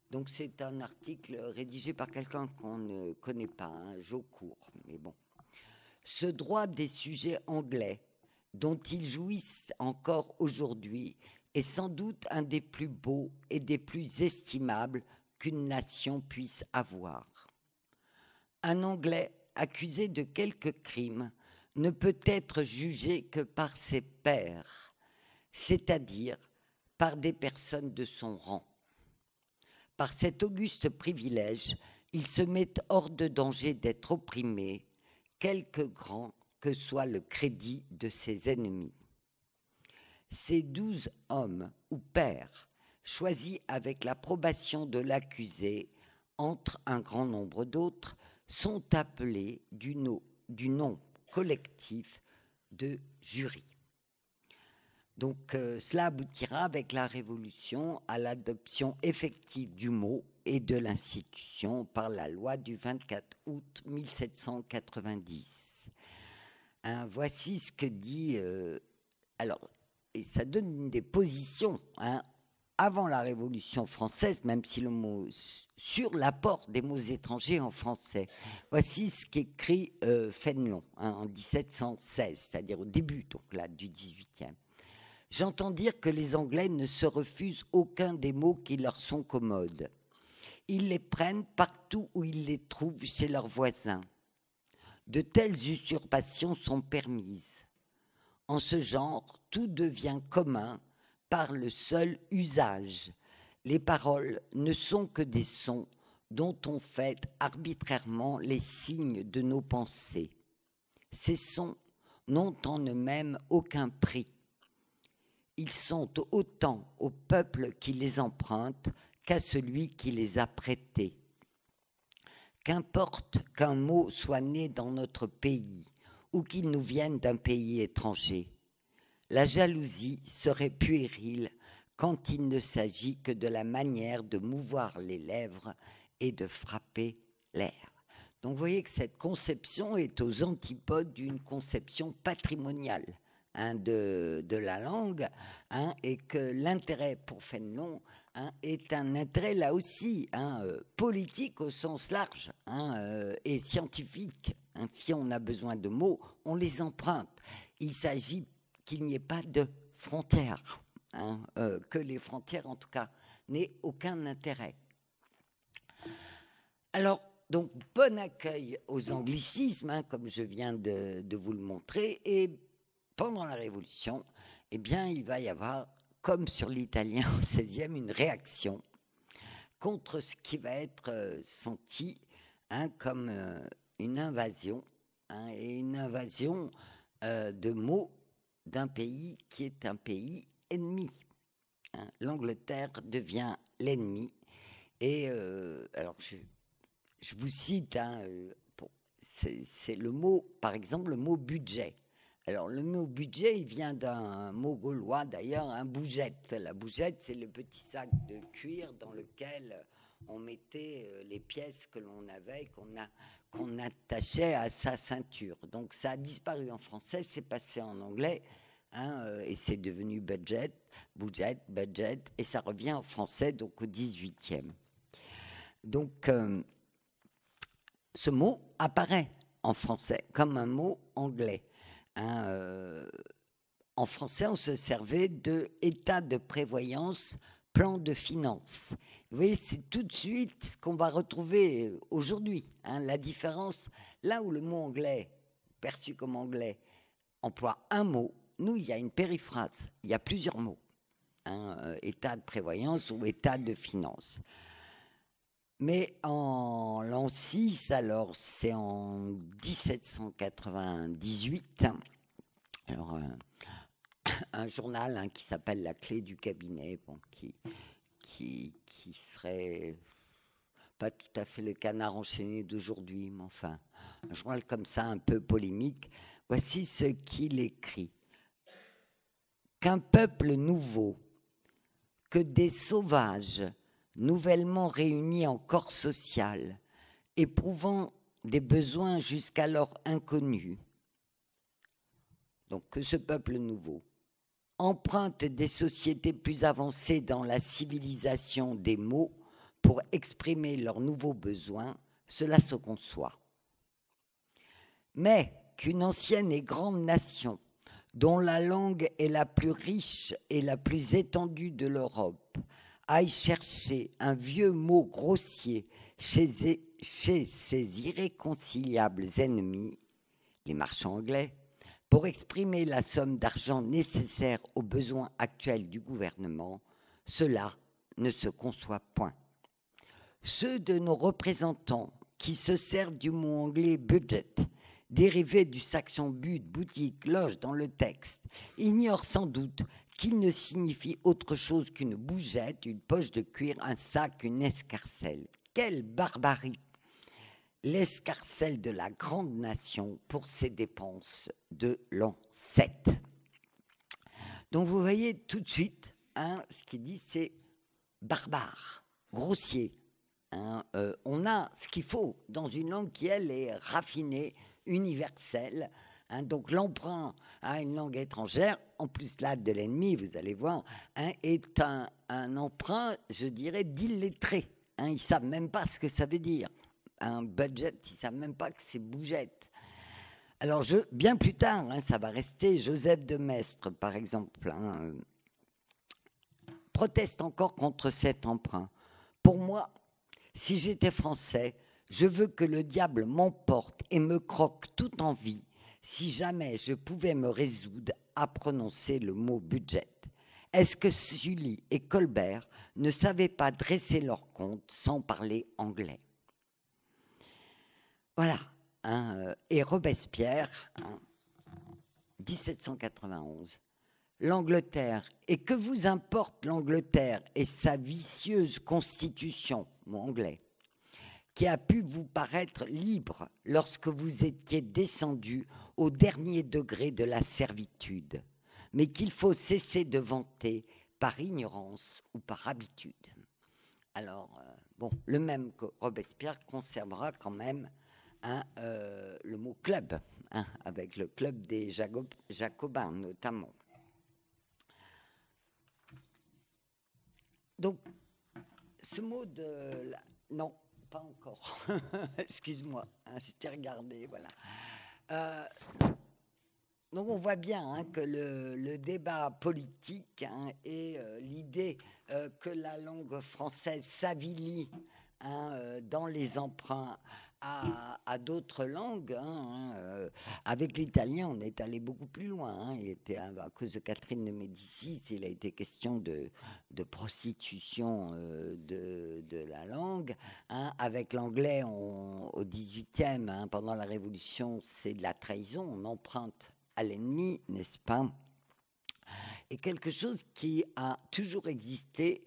Speaker 1: Donc c'est un article rédigé par quelqu'un qu'on ne connaît pas, hein, Jaucourt, mais bon. Ce droit des sujets anglais, dont ils jouissent encore aujourd'hui, est sans doute un des plus beaux et des plus estimables qu'une nation puisse avoir. Un Anglais accusé de quelque crime ne peut être jugé que par ses pairs, c'est-à-dire par des personnes de son rang. Par cet auguste privilège, il se met hors de danger d'être opprimé, quelque grand que soit le crédit de ses ennemis. Ces 12 hommes ou pairs, choisis avec l'approbation de l'accusé, entre un grand nombre d'autres, sont appelés du nom collectif de jury. Donc cela aboutira avec la Révolution à l'adoption effective du mot et de l'institution par la loi du 24 août 1790. Hein, voici ce que dit... alors, et ça donne des positions, hein, avant la Révolution française, même si le mot... sur l'apport des mots étrangers en français. Voici ce qu'écrit Fénelon, hein, en 1716, c'est-à-dire au début donc, là, du 18e. J'entends dire que les Anglais ne se refusent aucun des mots qui leur sont commodes. Ils les prennent partout où ils les trouvent chez leurs voisins. De telles usurpations sont permises. En ce genre, tout devient commun par le seul usage. Les paroles ne sont que des sons dont on fait arbitrairement les signes de nos pensées. Ces sons n'ont en eux-mêmes aucun prix. Ils sont autant au peuple qui les emprunte qu'à celui qui les a prêtés. Qu'importe qu'un mot soit né dans notre pays ou qu'il nous vienne d'un pays étranger, la jalousie serait puérile quand il ne s'agit que de la manière de mouvoir les lèvres et de frapper l'air. Donc vous voyez que cette conception est aux antipodes d'une conception patrimoniale de la langue, et que l'intérêt pour Fénelon est un intérêt là aussi politique au sens large et scientifique. Si on a besoin de mots, on les emprunte. Il s'agit qu'il n'y ait pas de frontières, que les frontières en tout cas n'aient aucun intérêt. Alors, donc, bon accueil aux anglicismes, comme je viens de vous le montrer. Et pendant la Révolution, eh bien, il va y avoir, comme sur l'italien au XVIe, une réaction contre ce qui va être senti comme une invasion, et une invasion de mots d'un pays qui est un pays ennemi. L'Angleterre devient l'ennemi. Et alors, je vous cite, c'est le mot, par exemple, le mot budget. Alors, le mot budget, il vient d'un mot gaulois, d'ailleurs, bougette. La bougette, c'est le petit sac de cuir dans lequel on mettait les pièces que l'on avait, qu'on attachait à sa ceinture. Donc, ça a disparu en français, c'est passé en anglais, et c'est devenu budget, et ça revient en français, donc au 18e. Donc, ce mot apparaît en français comme un mot anglais. En français, on se servait de état de prévoyance, plan de finances. Vous voyez, c'est tout de suite ce qu'on va retrouver aujourd'hui. La différence, là où le mot anglais, perçu comme anglais, emploie un mot, nous, il y a une périphrase, il y a plusieurs mots. État de prévoyance ou état de finances. Mais en l'an 6, alors c'est en 1798, alors un journal qui s'appelle La Clé du cabinet, qui serait pas tout à fait le Canard enchaîné d'aujourd'hui, mais enfin, un journal comme ça, un peu polémique. Voici ce qu'il écrit. Qu'un peuple nouveau, que des sauvages, nouvellement réunis en corps social, éprouvant des besoins jusqu'alors inconnus. Donc que ce peuple nouveau emprunte des sociétés plus avancées dans la civilisation des mots pour exprimer leurs nouveaux besoins, cela se conçoit. Mais qu'une ancienne et grande nation, dont la langue est la plus riche et la plus étendue de l'Europe, aille chercher un vieux mot grossier chez ses irréconciliables ennemis, les marchands anglais, pour exprimer la somme d'argent nécessaire aux besoins actuels du gouvernement, cela ne se conçoit point. Ceux de nos représentants qui se servent du mot anglais budget, dérivé du saxon but, boutique, loge dans le texte, ignorent sans doute qu'il ne signifie autre chose qu'une bougette, une poche de cuir, un sac, une escarcelle. Quelle barbarie! L'escarcelle de la grande nation pour ses dépenses de l'an 7. Donc vous voyez tout de suite, ce qu'il dit, c'est barbare, grossier. On a ce qu'il faut dans une langue qui, elle, est raffinée, universelle. Donc l'emprunt à une langue étrangère, en plus là de l'ennemi, vous allez voir, est un emprunt, je dirais, d'illettrés. Ils ne savent même pas ce que ça veut dire. Un budget, ils ne savent même pas que c'est bougette. Alors, bien plus tard, ça va rester, Joseph de Maistre, par exemple, proteste encore contre cet emprunt. Pour moi, si j'étais français, je veux que le diable m'emporte et me croque tout en vie, si jamais je pouvais me résoudre à prononcer le mot budget. Est-ce que Sully et Colbert ne savaient pas dresser leur compte sans parler anglais? Voilà. Et Robespierre, 1791, l'Angleterre, et que vous importe l'Angleterre et sa vicieuse constitution, mot anglais, qui a pu vous paraître libre lorsque vous étiez descendu au dernier degré de la servitude, mais qu'il faut cesser de vanter par ignorance ou par habitude. Alors, le même que Robespierre conservera quand même le mot club, avec le club des Jacobins notamment. Donc, ce mot de... Non, pas encore. Excuse-moi, j'étais regardé, voilà. Donc on voit bien que le débat politique et l'idée que la langue française s'avilit dans les emprunts à d'autres langues. Avec l'italien, on est allé beaucoup plus loin. Il était, à cause de Catherine de Médicis, il a été question de prostitution de la langue. Avec l'anglais, au XVIIIe, pendant la Révolution, c'est de la trahison. On emprunte à l'ennemi, n'est-ce pas? Et quelque chose qui a toujours existé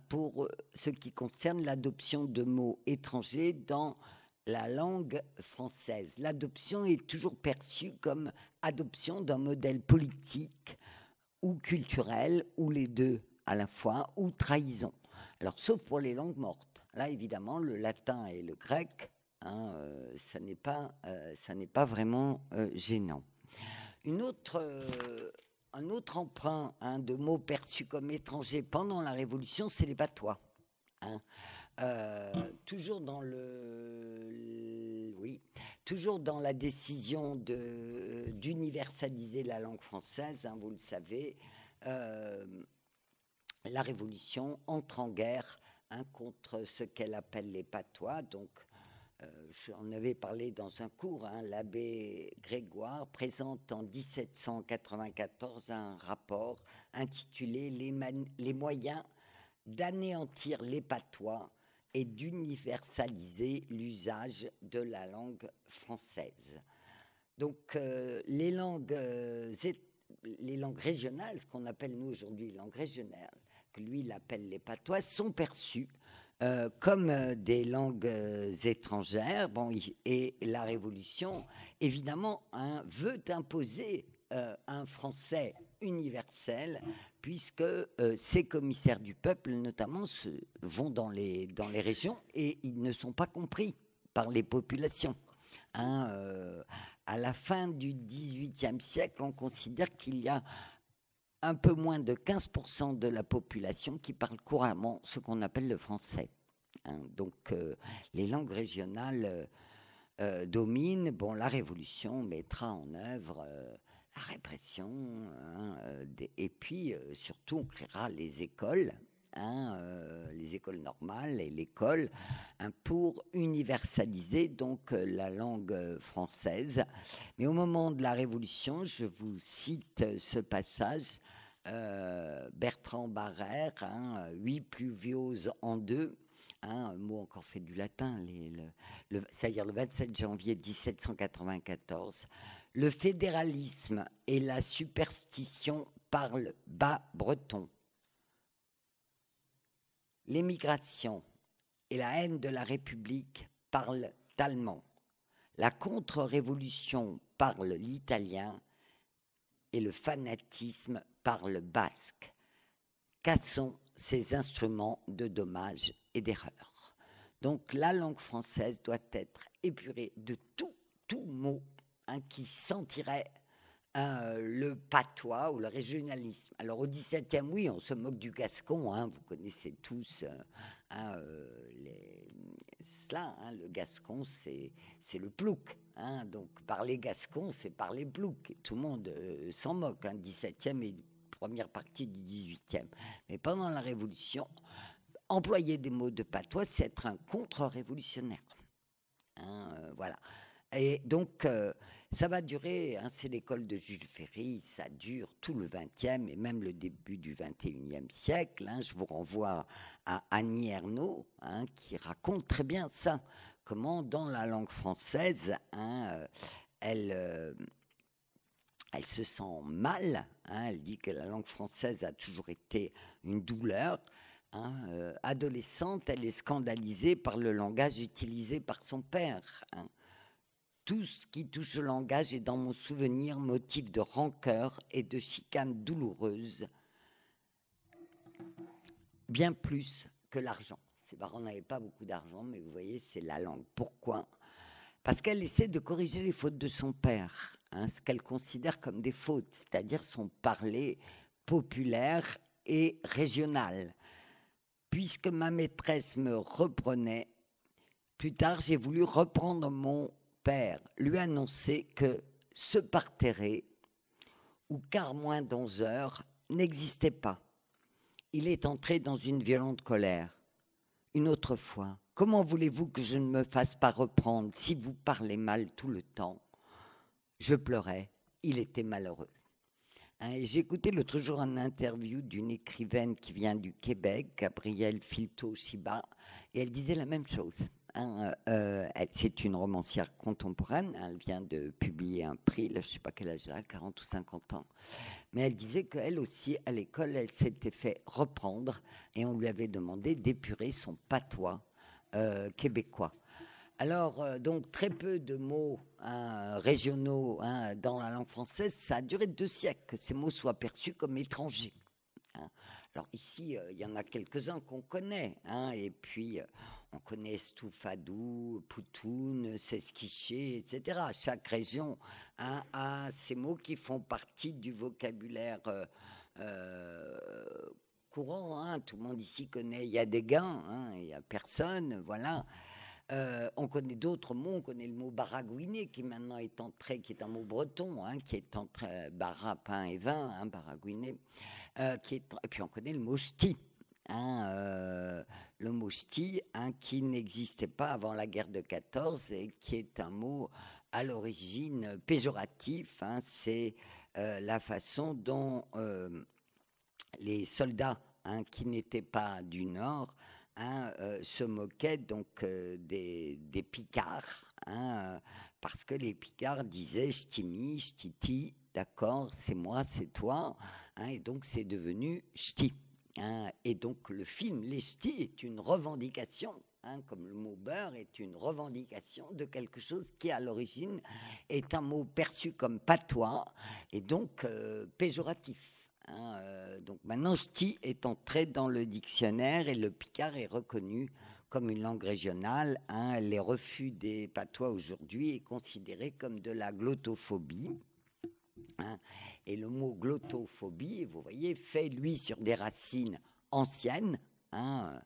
Speaker 1: pour ce qui concerne l'adoption de mots étrangers dans la langue française. L'adoption est toujours perçue comme adoption d'un modèle politique ou culturel, ou les deux à la fois, ou trahison. Alors, sauf pour les langues mortes. Là, évidemment, le latin et le grec, ça n'est pas vraiment gênant. Un autre emprunt de mots perçus comme étrangers pendant la Révolution, c'est les patois. Toujours dans la décision d'universaliser la langue française, vous le savez, la Révolution entre en guerre contre ce qu'elle appelle les patois. Donc, j'en avais parlé dans un cours, l'abbé Grégoire présente en 1794 un rapport intitulé « Les moyens d'anéantir les patois et d'universaliser l'usage de la langue française ». Donc les langues régionales, ce qu'on appelle nous aujourd'hui les langues régionales, que lui il appelle les patois, sont perçues comme des langues étrangères. Et la Révolution, évidemment, veut imposer un français universel, puisque ces commissaires du peuple, notamment, vont dans les régions et ils ne sont pas compris par les populations. À la fin du XVIIIe siècle, on considère qu'il y a un peu moins de 15% de la population qui parle couramment ce qu'on appelle le français. Donc, les langues régionales dominent. La Révolution mettra en œuvre la répression, et puis, surtout, on créera les écoles, les écoles normales et l'école, pour universaliser donc la langue française. Mais au moment de la Révolution, je vous cite ce passage, Bertrand Barrère, 8 pluviose en 2, un mot encore fait du latin, c'est-à-dire le 27 janvier 1794, le fédéralisme et la superstition parlent bas breton. L'émigration et la haine de la République parlent allemand. La contre-révolution parle l'italien et le fanatisme parle basque. Cassons ces instruments de dommages et d'erreurs. Donc la langue française doit être épurée de tout mot qui sentirait le patois ou le régionalisme. Alors au XVIIe, oui, on se moque du gascon, vous connaissez tous le gascon, c'est le plouc. Donc parler gascon, c'est parler plouc. Et tout le monde s'en moque, 17e et première partie du XVIIIe. Mais pendant la Révolution, employer des mots de patois, c'est être un contre-révolutionnaire. Voilà. Et donc, ça va durer, hein, c'est l'école de Jules Ferry, ça dure tout le XXe et même le début du XXIe siècle. Hein. Je vous renvoie à Annie Ernaux, hein, qui raconte très bien ça, comment dans la langue française, hein, elle se sent mal. Hein, elle dit que la langue française a toujours été une douleur. Hein, adolescente, elle est scandalisée par le langage utilisé par son père. Hein. Tout ce qui touche au langage est dans mon souvenir motif de rancœur et de chicane douloureuse, bien plus que l'argent. Ses parents n'avaient pas beaucoup d'argent, mais vous voyez, c'est la langue. Pourquoi ? Parce qu'elle essaie de corriger les fautes de son père, hein, ce qu'elle considère comme des fautes, c'est-à-dire son parler populaire et régional. Puisque ma maîtresse me reprenait, plus tard j'ai voulu reprendre mon père, lui annoncer que ce parterre, ou quart moins d'11 heures, n'existait pas. Il est entré dans une violente colère. Une autre fois, comment voulez-vous que je ne me fasse pas reprendre si vous parlez mal tout le temps ? Je pleurais, il était malheureux. Hein, j'ai écouté l'autre jour une interview d'une écrivaine qui vient du Québec, Gabrielle Filto-Shiba, et elle disait la même chose. Hein, c'est une romancière contemporaine, elle vient de publier un prix, là, je ne sais pas quel âge elle a, 40 ou 50 ans. Mais elle disait qu'elle aussi, à l'école, elle s'était fait reprendre et on lui avait demandé d'épurer son patois québécois. Alors, donc, très peu de mots régionaux dans la langue française. Ça a duré 2 siècles que ces mots soient perçus comme étrangers. Hein. Alors ici, il y en a quelques-uns qu'on connaît. Hein, et puis, on connaît Stouffadou, Poutoun, Sesquiché, etc. Chaque région a ces mots qui font partie du vocabulaire courant. Hein. Tout le monde ici connaît. Il y a des gains, hein, il n'y a personne. Voilà. On connaît d'autres mots, on connaît le mot baragouiné qui maintenant est entré, qui est un mot breton, hein, qui est entré, bara, pain et vin, hein, baragouiné, et puis on connaît le mot ch'ti, hein, le mot ch'ti, hein, qui n'existait pas avant la guerre de 14 et qui est un mot à l'origine péjoratif, hein, c'est la façon dont les soldats, hein, qui n'étaient pas du Nord, hein, se moquaient donc des Picards, hein, parce que les Picards disaient ch'timi, ch'titi, d'accord, c'est moi, c'est toi, hein, et donc c'est devenu ch'ti. Hein, et donc le film Les Ch'tis est une revendication, hein, comme le mot beurre est une revendication de quelque chose qui à l'origine est un mot perçu comme patois et donc péjoratif. Hein, donc maintenant, ch'ti est entré dans le dictionnaire et le picard est reconnu comme une langue régionale. Hein, les refus des patois aujourd'hui est considéré comme de la glottophobie. Hein, et le mot glottophobie, vous voyez, fait lui sur des racines anciennes, hein,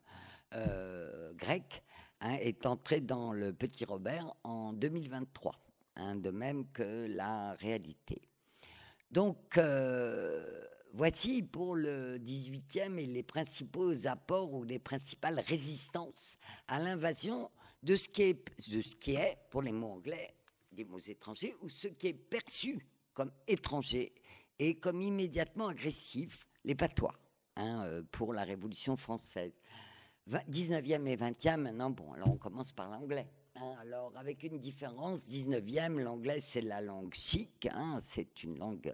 Speaker 1: grecques, hein, est entré dans le Petit Robert en 2023, hein, de même que la réalité. Donc, voici pour le 18e et les principaux apports ou les principales résistances à l'invasion de ce qui est, pour les mots anglais, des mots étrangers, ou ce qui est perçu comme étranger et comme immédiatement agressif, les patois, hein, pour la Révolution française. 19e et 20e, maintenant, bon, alors on commence par l'anglais. Hein, alors, avec une différence, 19e, l'anglais, c'est la langue chic, hein, c'est une langue,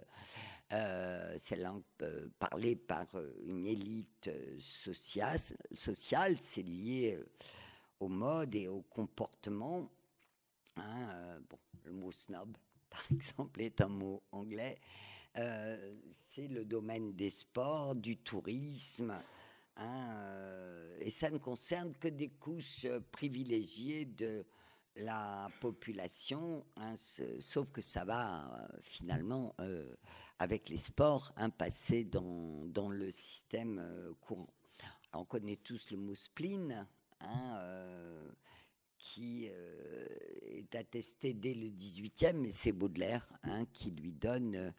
Speaker 1: parlée par une élite sociale, c'est lié au mode et au comportement. Hein, bon, le mot snob, par exemple, est un mot anglais. C'est le domaine des sports, du tourisme. Hein, et ça ne concerne que des couches privilégiées de la population, hein, sauf que ça va finalement avec les sports, hein, passer dans le système courant. Alors, on connaît tous le mot spleen, hein, qui est attesté dès le 18e, mais c'est Baudelaire, hein, qui lui donne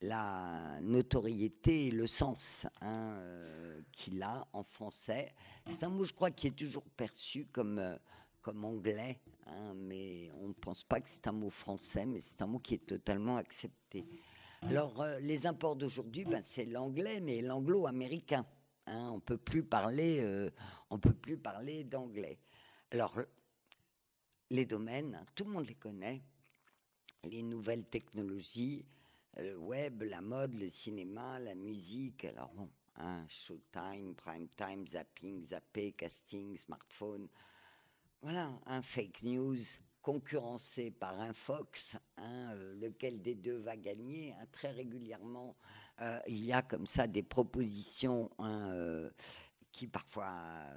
Speaker 1: la notoriété et le sens, hein, qu'il a en français. C'est un mot, je crois, qui est toujours perçu comme anglais, hein, mais on pense pas que c'est un mot français, mais c'est un mot qui est totalement accepté. Alors, les imports d'aujourd'hui, ben, c'est l'anglais, mais l'anglo-américain. Hein, on peut plus parler d'anglais. Alors, les domaines, hein, tout le monde les connaît. Les nouvelles technologies, le web, la mode, le cinéma, la musique. Alors bon, hein, Showtime, Prime Time, zapping, zappé, casting, smartphone. Voilà, un fake news concurrencé par un Fox, hein, lequel des deux va gagner. Hein, très régulièrement, il y a comme ça des propositions hein, qui parfois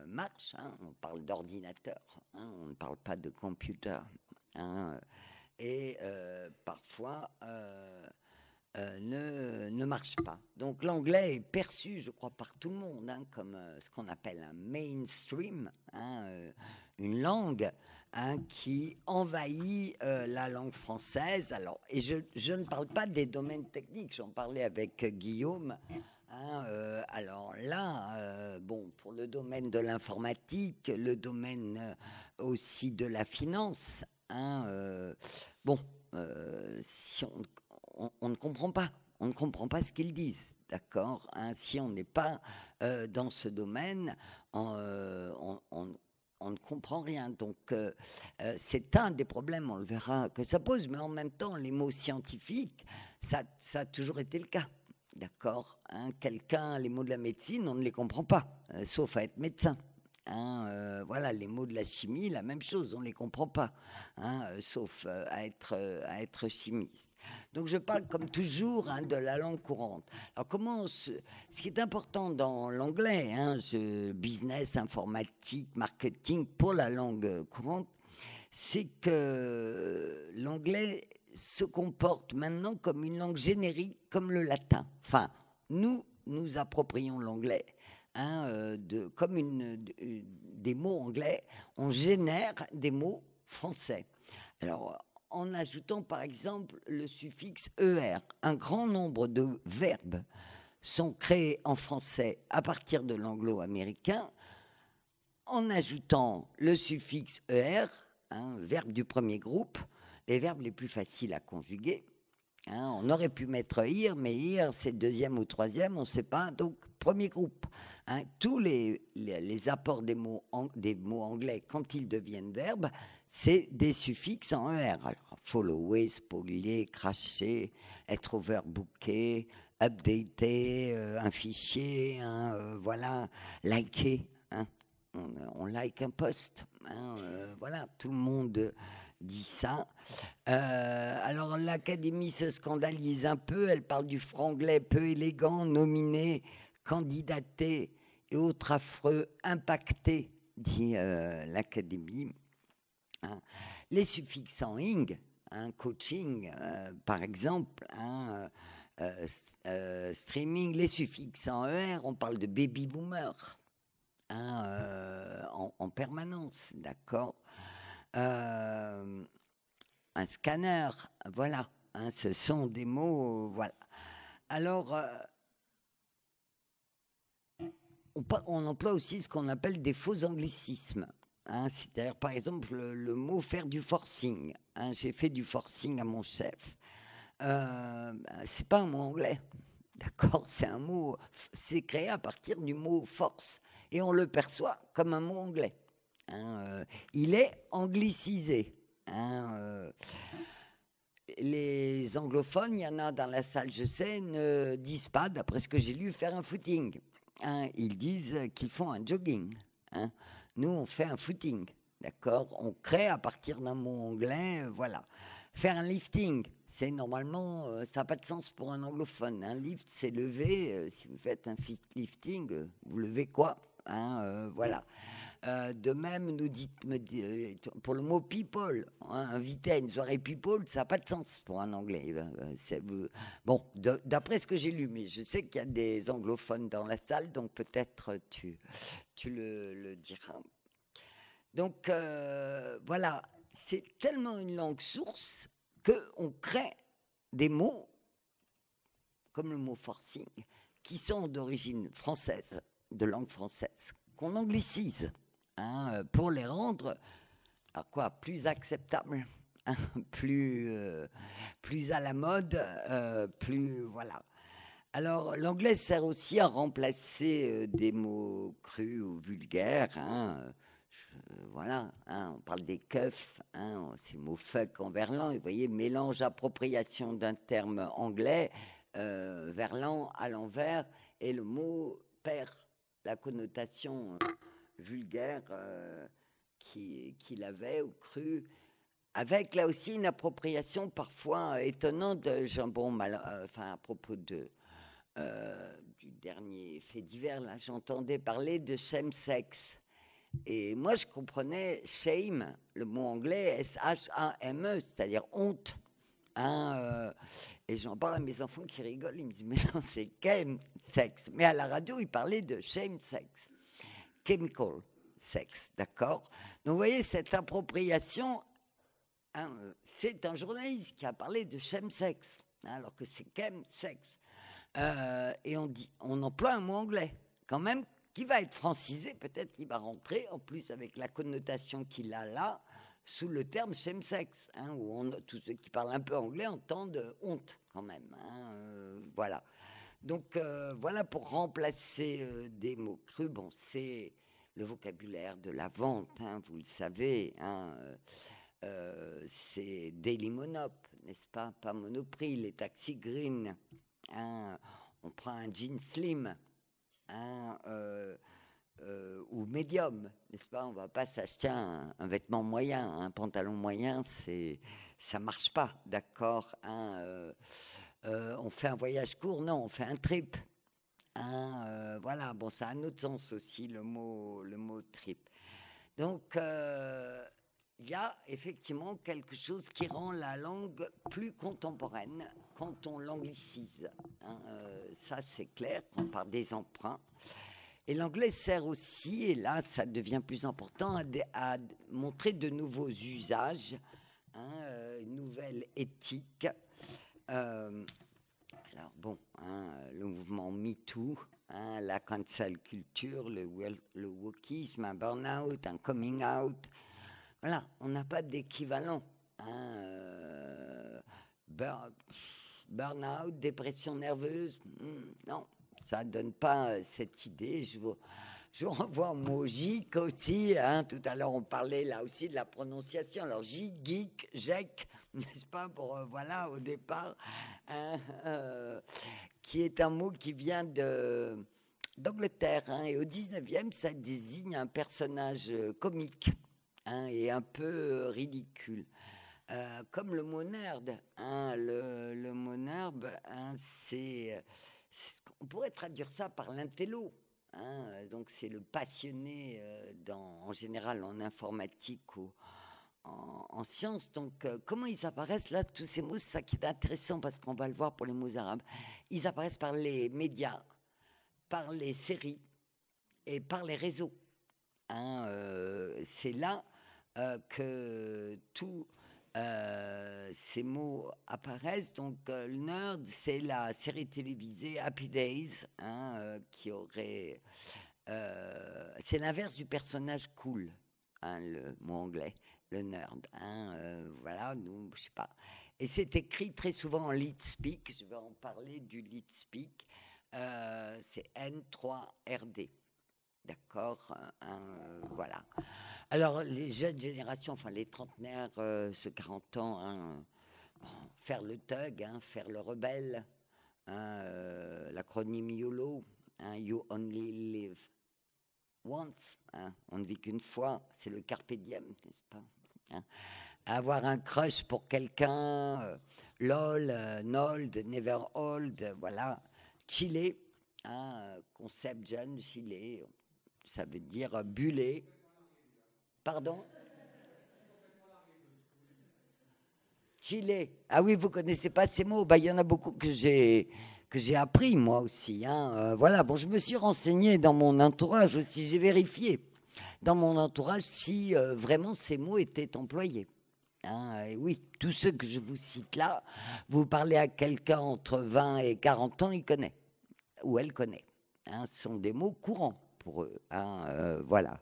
Speaker 1: matchent. Hein. On parle d'ordinateur, hein, on ne parle pas de computer. Hein, et parfois ne marche pas. Donc l'anglais est perçu, je crois, par tout le monde hein, comme ce qu'on appelle un mainstream, hein, une langue hein, qui envahit la langue française. Alors, et je ne parle pas des domaines techniques, j'en parlais avec Guillaume. Hein, alors là, bon, pour le domaine de l'informatique, le domaine aussi de la finance, hein, bon, si on ne comprend pas, on ne comprend pas ce qu'ils disent, d'accord hein, si on n'est pas dans ce domaine, on ne comprend rien. Donc, c'est un des problèmes, on le verra, que ça pose. Mais en même temps, les mots scientifiques, ça a toujours été le cas. D'accord hein, les mots de la médecine, on ne les comprend pas, sauf à être médecin. Hein, voilà, les mots de la chimie, la même chose, on ne les comprend pas, hein, sauf à être chimiste. Donc je parle comme toujours hein, de la langue courante. Alors ce qui est important dans l'anglais, hein, ce business, informatique, marketing, pour la langue courante, c'est que l'anglais se comporte maintenant comme une langue générique, comme le latin. Enfin, nous approprions l'anglais. Hein, comme des mots anglais, on génère des mots français. Alors, en ajoutant par exemple le suffixe er, un grand nombre de verbes sont créés en français à partir de l'anglo-américain. En ajoutant le suffixe er, hein, verbe du premier groupe, les verbes les plus faciles à conjuguer. Hein, on aurait pu mettre ir, mais ir, c'est deuxième ou troisième, on ne sait pas. Donc, premier groupe. Hein, tous les apports des mots anglais, quand ils deviennent verbes, c'est des suffixes en er. Alors, follower, spolier, cracher, être overbooké, updater, un fichier, hein, voilà, liker. Hein, on like un post. Hein, voilà, tout le monde dit ça. Alors l'Académie se scandalise un peu, elle parle du franglais peu élégant, nominé, candidaté et autres affreux impactés, dit l'Académie. Hein. Les suffixes en ing, hein, coaching par exemple, hein, streaming, les suffixes en er, on parle de baby boomer hein, en permanence, d'accord un scanner, voilà, hein, ce sont des mots, voilà. Alors, on emploie aussi ce qu'on appelle des faux anglicismes. Hein, c'est-à-dire, par exemple, le mot faire du forcing. Hein, j'ai fait du forcing à mon chef. C'est pas un mot anglais, d'accord. C'est un mot, c'est créé à partir du mot force, et on le perçoit comme un mot anglais. Hein, il est anglicisé. Hein, les anglophones, il y en a dans la salle, je sais, ne disent pas, d'après ce que j'ai lu, faire un footing. Hein, ils disent qu'ils font un jogging. Hein. Nous, on fait un footing, d'accord. On crée à partir d'un mot anglais, voilà. Faire un lifting, c'est normalement, ça n'a pas de sens pour un anglophone. Un lift, c'est lever. Si vous faites un lifting, vous levez quoi hein, voilà. De même, pour le mot people, hein, inviter à une soirée people, ça n'a pas de sens pour un anglais. Bon, d'après ce que j'ai lu, mais je sais qu'il y a des anglophones dans la salle, donc peut-être tu le diras. Donc voilà, c'est tellement une langue source qu'on crée des mots, comme le mot forcing, qui sont d'origine française, de langue française, qu'on anglicise. Hein, pour les rendre plus acceptables hein, plus à la mode, plus voilà. Alors, l'anglais sert aussi à remplacer des mots crus ou vulgaires. Hein, voilà, hein, on parle des keufs, hein, c'est le mot fuck en verlan. Et vous voyez, mélange, appropriation d'un terme anglais, verlan à l'envers, et le mot perd la connotation vulgaire qu'il avait ou cru. Avec là aussi une appropriation parfois étonnante de jambon enfin à propos du dernier fait divers, là, j'entendais parler de shame-sex. Et moi, je comprenais shame, le mot anglais, S-H-A-M-E, c'est-à-dire honte. Hein, et j'en parle à mes enfants qui rigolent, ils me disent, mais non, c'est chem-sex. Mais à la radio, ils parlaient de shame-sex, chemical sex, d'accord. Donc, vous voyez, cette appropriation, hein, c'est un journaliste qui a parlé de shame-sex, hein, alors que c'est chem-sex. Et on emploie un mot anglais, quand même, qui va être francisé, peut-être qu'il va rentrer, en plus avec la connotation qu'il a là, sous le terme shame-sex, hein, où tous ceux qui parlent un peu anglais entendent honte, quand même. Hein, voilà. Donc, voilà, pour remplacer des mots crus, bon, c'est le vocabulaire de la vente, hein, vous le savez, hein, c'est Daily Monop, n'est-ce pas? Pas Monoprix, les taxis green. Hein, on prend un jean slim, hein, ou médium, n'est-ce pas? On va pas s'acheter un vêtement moyen, un pantalon moyen, ça marche pas, d'accord? Hein, on fait un voyage court, non, on fait un trip. Hein, voilà, bon, ça a un autre sens aussi le mot trip. Donc il y a effectivement quelque chose qui rend la langue plus contemporaine quand on l'anglicise. Hein, ça, c'est clair, on parle des emprunts. Et l'anglais sert aussi, et là, ça devient plus important, à montrer de nouveaux usages, hein, une nouvelle éthique. Alors, bon, hein, le mouvement MeToo, hein, la cancel culture, le wokisme, un burn-out, un coming out. Voilà, on n'a pas d'équivalent. Hein, burn-out, dépression nerveuse, non, ça ne donne pas cette idée. Je vous renvoie au mot geek aussi. Hein, tout à l'heure, on parlait là aussi de la prononciation. Alors, geek, gec, n'est-ce pas, pour, voilà, au départ, hein, qui est un mot qui vient d'Angleterre. Hein, et au 19e, ça désigne un personnage comique. Hein, et un peu ridicule. Comme le mot nerd. Hein, le mot nerd, hein, on pourrait traduire ça par l'intello. Hein, donc c'est le passionné en général en informatique ou en sciences. Donc comment ils apparaissent là, tous ces mots? C'est ça qui est intéressant parce qu'on va le voir pour les mots arabes. Ils apparaissent par les médias, par les séries et par les réseaux. Hein, c'est là que tous ces mots apparaissent. Donc, le nerd, c'est la série télévisée Happy Days, hein, qui aurait. C'est l'inverse du personnage cool, hein, le mot anglais, le nerd. Hein, voilà, nous, je sais pas. Et c'est écrit très souvent en lead speak. Je vais en parler du lead speak. C'est N3RD. D'accord, voilà. Alors, les jeunes générations, enfin les trentenaires, ce 40 ans, hein, bon, faire le thug, hein, faire le rebelle, hein, l'acronyme YOLO, hein, You Only Live Once, hein, on ne vit qu'une fois, c'est le carpe diem, n'est-ce pas? Hein, avoir un crush pour quelqu'un, lol, nold, never old, voilà. Chiller, hein, concept jeune, chiller, ça veut dire buller. Pardon? Chiller. Ah oui, vous connaissez pas ces mots? Bah, il y en a beaucoup que j'ai appris moi aussi. Hein. Voilà. Bon, je me suis renseigné dans mon entourage aussi. J'ai vérifié dans mon entourage si vraiment ces mots étaient employés. Hein, et oui, tous ceux que je vous cite là, vous parlez à quelqu'un entre 20 et 40 ans, il connaît ou elle connaît. Hein, ce sont des mots courants pour eux. Hein, voilà.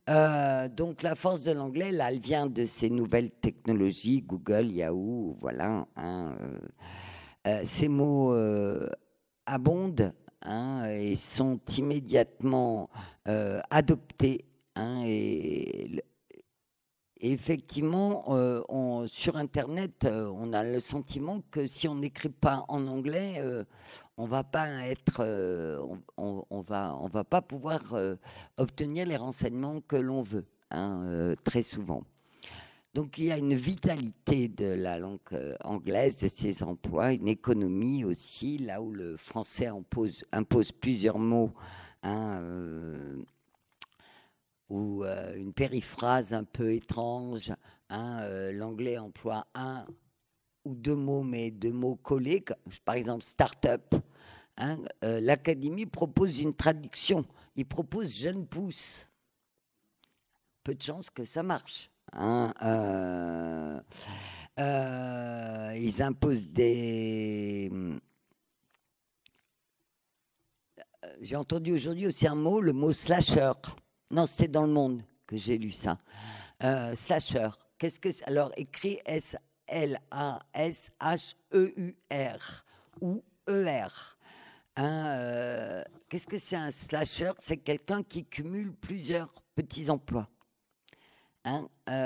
Speaker 1: Donc la force de l'anglais, là, elle vient de ces nouvelles technologies, Google, Yahoo, voilà. Ces mots abondent, et sont immédiatement adoptés. Et effectivement, sur Internet, on a le sentiment que si on n'écrit pas en anglais, on va pas être, on va pas pouvoir obtenir les renseignements que l'on veut, très souvent. Donc il y a une vitalité de la langue anglaise, de ses emplois, une économie aussi, là où le français impose plusieurs mots, ou une périphrase un peu étrange. L'anglais emploie un ou deux mots, mais deux mots collés, par exemple start-up. L'Académie propose une traduction. Il propose jeune pousse. Peu de chance que ça marche. Ils imposent des... J'ai entendu aujourd'hui aussi un mot, le mot slasher. Non, c'est dans Le Monde que j'ai lu ça. Slasher. Qu'est-ce que c'est? Alors, écrit S-L-A-S-H-E-U-R ou E-R. Qu'est-ce que c'est un slasher? C'est quelqu'un qui cumule plusieurs petits emplois.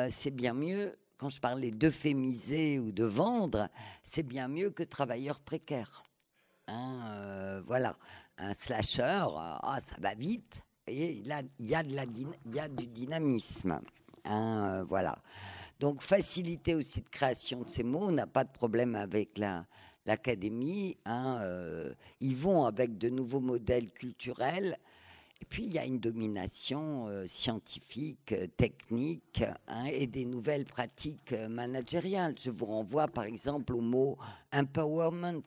Speaker 1: C'est bien mieux, quand je parlais d'euphémiser ou de vendre, c'est bien mieux que travailleur précaire. Voilà. Un slasher, ça va vite. Et il y a du dynamisme. Voilà. Donc, facilité aussi de création de ces mots. On n'a pas de problème avec l'académie. Ils vont avec de nouveaux modèles culturels. Et puis, il y a une domination scientifique, technique, et des nouvelles pratiques managériales. Je vous renvoie, par exemple, au mot empowerment,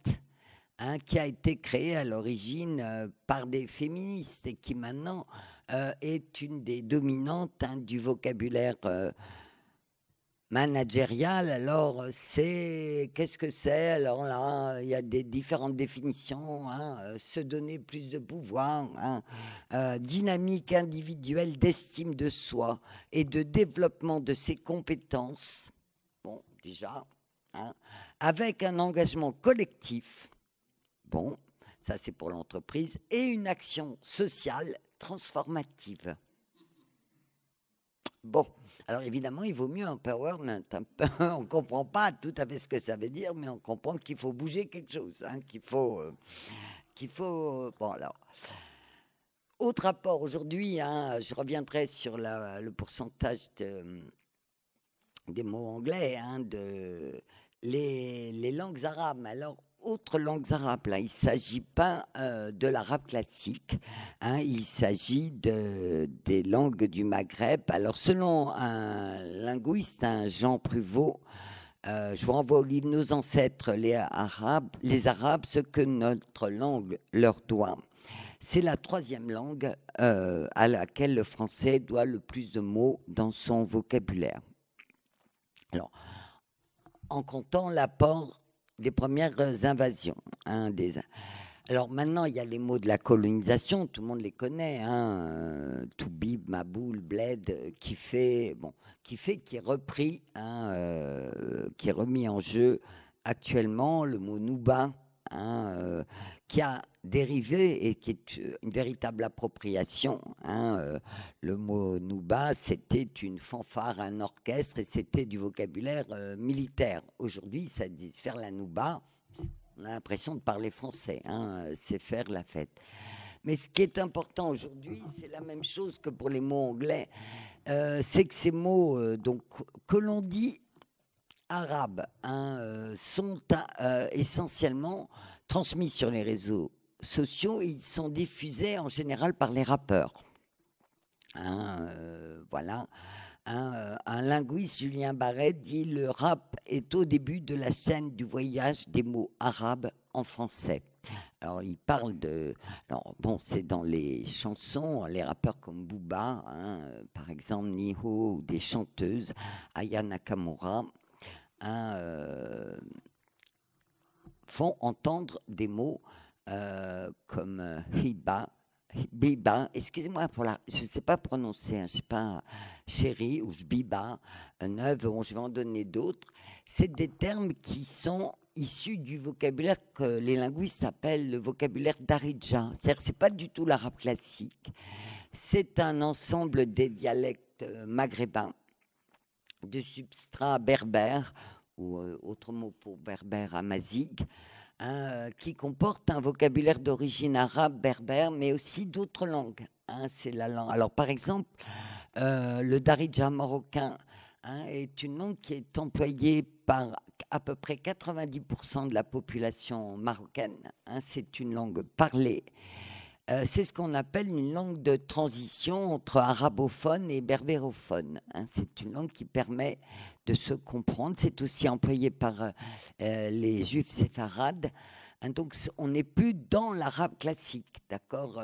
Speaker 1: qui a été créé à l'origine par des féministes et qui maintenant est une des dominantes du vocabulaire managérial. Alors, qu'est-ce que c'est? Alors là, il y a des différentes définitions. Se donner plus de pouvoir, dynamique individuelle d'estime de soi et de développement de ses compétences. Bon, déjà, avec un engagement collectif. Bon, ça c'est pour l'entreprise, et une action sociale transformative. Bon, alors évidemment, il vaut mieux empowerment. On ne comprend pas tout à fait ce que ça veut dire, mais on comprend qu'il faut bouger quelque chose, qu'il faut... Bon, alors... Autre rapport, aujourd'hui, je reviendrai sur le pourcentage des mots anglais, les langues arabes. Alors, autres langues arabes, là, il ne s'agit pas de l'arabe classique, il s'agit des langues du Maghreb. Alors, selon un linguiste, Jean Pruvot, je vous renvoie au livre Nos ancêtres, les Arabes, ce que notre langue leur doit. C'est la troisième langue à laquelle le français doit le plus de mots dans son vocabulaire. Alors, en comptant l'apport des premières invasions. Alors maintenant, il y a les mots de la colonisation, tout le monde les connaît. Toubib, Maboul, Bled, qui est repris, qui est remis en jeu actuellement. Le mot Nouba, qui a dérivé et qui est une véritable appropriation. Le mot Nouba, c'était une fanfare, un orchestre, et c'était du vocabulaire militaire. Aujourd'hui, ça dit faire la Nouba, on a l'impression de parler français, c'est faire la fête. Mais ce qui est important aujourd'hui, c'est la même chose que pour les mots anglais, c'est que ces mots que l'on dit arabes sont essentiellement transmis sur les réseaux sociaux. Ils sont diffusés en général par les rappeurs. Voilà. Un linguiste, Julien Barret, dit: le rap est au début de la chaîne du voyage des mots arabes en français. Alors, il parle de... Alors, bon, c'est dans les chansons, les rappeurs comme Booba, par exemple, Niho, ou des chanteuses, Aya Nakamura, font entendre des mots comme hiba, Biba, excusez-moi pour la, je ne sais pas prononcer, hein, je ne sais pas, chérie ou biba, neuve, bon, je vais en donner d'autres. C'est des termes qui sont issus du vocabulaire que les linguistes appellent le vocabulaire Darija. C'est-à-dire que ce n'est pas du tout l'arabe classique. C'est un ensemble des dialectes maghrébins, de substrat berbère, ou autre mot pour berbère, amazigh, hein, qui comporte un vocabulaire d'origine arabe, berbère, mais aussi d'autres langues. Hein, c'est la langue. Alors, par exemple, le darija marocain, hein, est une langue qui est employée par à peu près 90% de la population marocaine. Hein, c'est une langue parlée. C'est ce qu'on appelle une langue de transition entre arabophone et berbérophone. Hein. C'est une langue qui permet de se comprendre. C'est aussi employé par les juifs séfarades. Hein, donc, on n'est plus dans l'arabe classique, d'accord.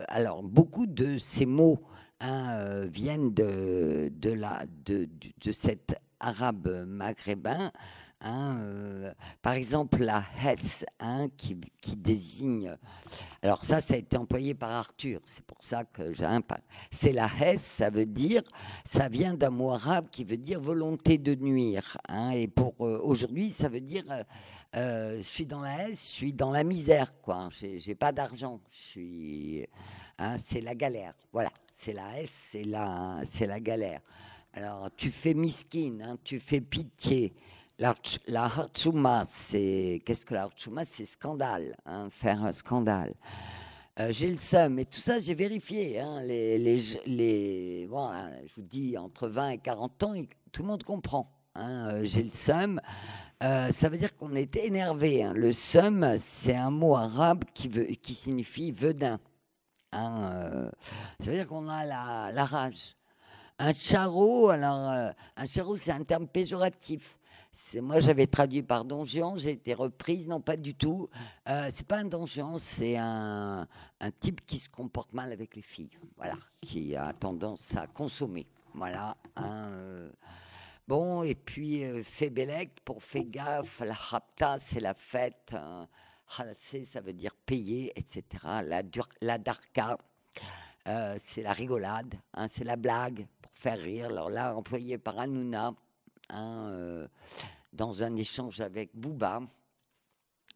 Speaker 1: Alors, beaucoup de ces mots, hein, viennent de cet arabe maghrébin. Hein, par exemple, la Hesse, hein, qui désigne. Alors ça a été employé par Arthur, c'est pour ça que j'ai un pas. C'est la Hesse, ça vient d'un mot arabe qui veut dire volonté de nuire. Hein, et pour aujourd'hui, ça veut dire je suis dans la Hesse, je suis dans la misère, quoi. J'ai pas d'argent, hein, c'est la galère. Voilà, c'est la Hesse, c'est la galère. Alors tu fais miskine, hein, tu fais pitié. La harchouma, qu'est-ce que la harchouma? C'est scandale, hein, faire un scandale. J'ai le seum, et tout ça, j'ai vérifié. Hein, bon, hein, je vous dis, entre 20 et 40 ans, tout le monde comprend. Hein, j'ai le seum, ça veut dire qu'on est énervé. Hein. Le seum, c'est un mot arabe qui signifie venin. Hein, ça veut dire qu'on a la rage. Un charreau, un charreau, c'est un terme péjoratif. Moi, j'avais traduit par Don Juan, j'ai été reprise, non, pas du tout. C'est pas un Don Juan, c'est un type qui se comporte mal avec les filles, voilà, qui a tendance à consommer, voilà. Hein, bon, et puis Fébélec, pour fais gaffe, la rapta, c'est la fête, Khalasé, ça veut dire payer, etc. La darka, c'est la rigolade, hein, c'est la blague pour faire rire. Alors là, employé par Hanouna, hein, dans un échange avec Booba.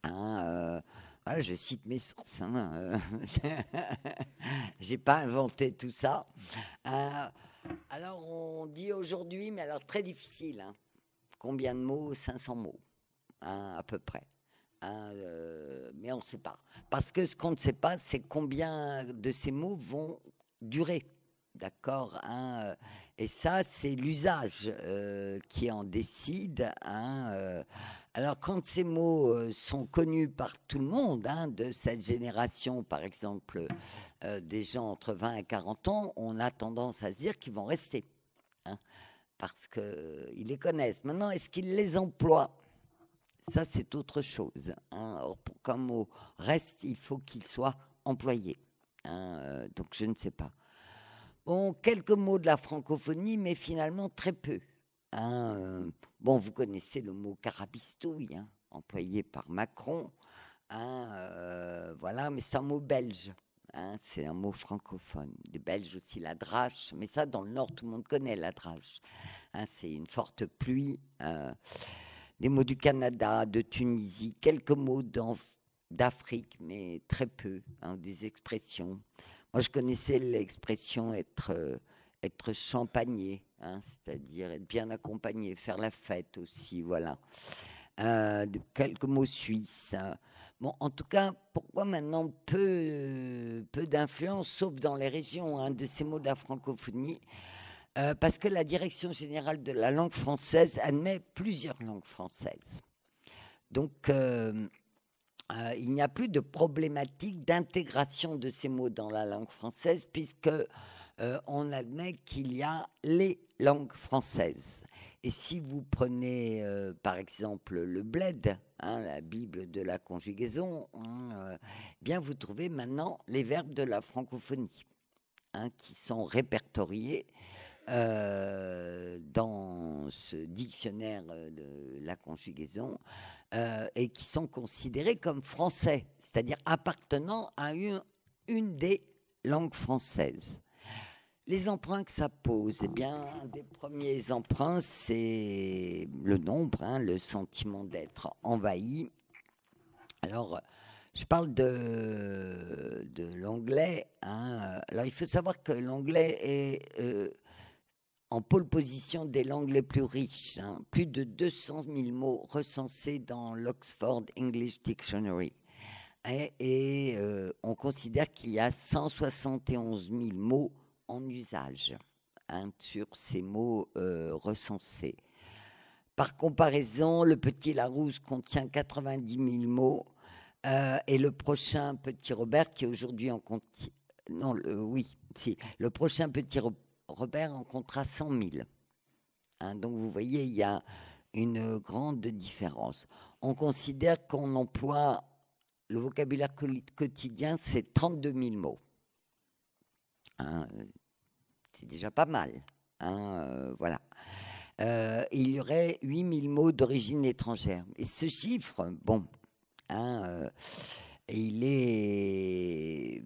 Speaker 1: Hein, voilà, je cite mes sources. Hein, j'ai pas inventé tout ça. Alors on dit aujourd'hui, mais alors très difficile. Hein, combien de mots? 500 mots, hein, à peu près. Hein, mais on ne sait pas. Parce que ce qu'on ne sait pas, c'est combien de ces mots vont durer. D'accord, hein, et ça, c'est l'usage qui en décide. Hein, alors, quand ces mots sont connus par tout le monde, hein, de cette génération, par exemple, des gens entre 20 et 40 ans, on a tendance à se dire qu'ils vont rester. Hein, parce qu'ils les connaissent. Maintenant, est-ce qu'ils les emploient? Ça, c'est autre chose. Hein. Or, pour qu'un mot reste, il faut qu'il soit employé. Hein, donc, je ne sais pas. Bon, quelques mots de la francophonie, mais finalement très peu. Hein. Bon, vous connaissez le mot carabistouille, hein, employé par Macron. Hein, voilà, mais c'est un mot belge. Hein, c'est un mot francophone. Les Belges aussi, la drache. Mais ça, dans le Nord, tout le monde connaît la drache. Hein, c'est une forte pluie. Des mots du Canada, de Tunisie, quelques mots d'Afrique, mais très peu, hein, des expressions. Moi, je connaissais l'expression être champagné, hein, c'est-à-dire être bien accompagné, faire la fête aussi, voilà. Quelques mots suisses. Bon, en tout cas, pourquoi maintenant peu d'influence, sauf dans les régions, hein, de ces mots de la francophonie? Parce que la Direction générale de la langue française admet plusieurs langues françaises. Donc, il n'y a plus de problématique d'intégration de ces mots dans la langue française, puisque on admet qu'il y a les langues françaises. Et si vous prenez, par exemple, le bled, hein, la Bible de la conjugaison, hein, bien vous trouvez maintenant les verbes de la francophonie, hein, qui sont répertoriés dans ce dictionnaire de la conjugaison, et qui sont considérés comme français, c'est-à-dire appartenant à une des langue française. Les emprunts que ça pose, eh bien, un des premiers emprunts, c'est le nombre, hein, le sentiment d'être envahi. Alors, je parle de l'anglais, hein. Alors, il faut savoir que l'anglais est en pole position des langues les plus riches, hein. Plus de 200 000 mots recensés dans l'Oxford English Dictionary. Et on considère qu'il y a 171 000 mots en usage, hein, sur ces mots recensés. Par comparaison, le Petit Larousse contient 90 000 mots et le prochain Petit Robert, qui aujourd'hui en compte... Non, le prochain Petit Robert en comptera 100 000. Hein, donc vous voyez, il y a une grande différence. On considère qu'on emploie le vocabulaire quotidien, c'est 32 000 mots. Hein, c'est déjà pas mal. Hein, voilà. Il y aurait 8 000 mots d'origine étrangère. Et ce chiffre, bon, hein, il est...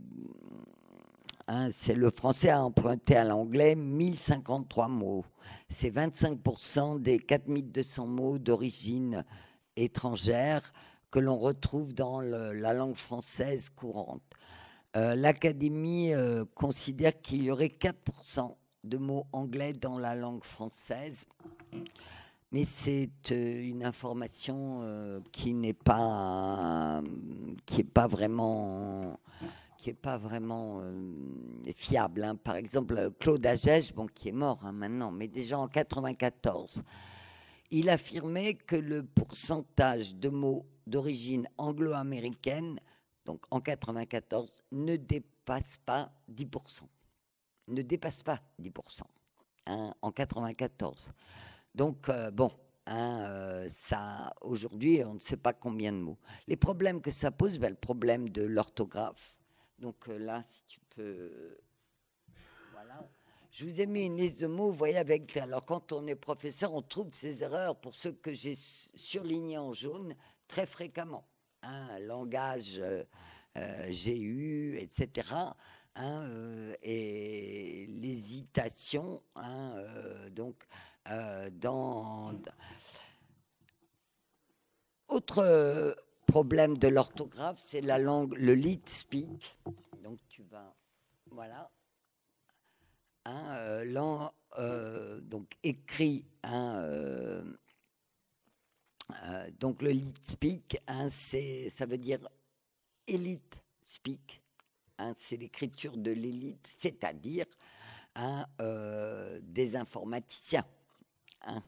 Speaker 1: Hein, c'est le français a emprunté à l'anglais 1053 mots. C'est 25% des 4200 mots d'origine étrangère que l'on retrouve dans la langue française courante. L'Académie considère qu'il y aurait 4% de mots anglais dans la langue française, mais c'est une information qui n'est pas vraiment fiable. Hein. Par exemple, Claude Agege, bon, qui est mort hein, maintenant, mais déjà en 94, il affirmait que le pourcentage de mots d'origine anglo-américaine, donc en 94, ne dépasse pas 10%. Ne dépasse pas 10%, hein, en 94. Donc, bon, hein, ça, aujourd'hui, on ne sait pas combien de mots. Les problèmes que ça pose, ben, le problème de l'orthographe. Donc là, si tu peux... Voilà. Je vous ai mis une liste de mots, vous voyez, avec... Alors, quand on est professeur, on trouve ces erreurs, pour ceux que j'ai surlignés en jaune, très fréquemment. Hein, langage, GU, etc., hein, et l'hésitation, hein, donc, dans... Autre problème de l'orthographe, c'est la langue, le leet speak. Donc, tu vas... Voilà. Hein, donc écrit, hein, donc le leet speak, hein, ça veut dire élite speak, hein, c'est l'écriture de l'élite, c'est-à-dire hein, des informaticiens. Hein,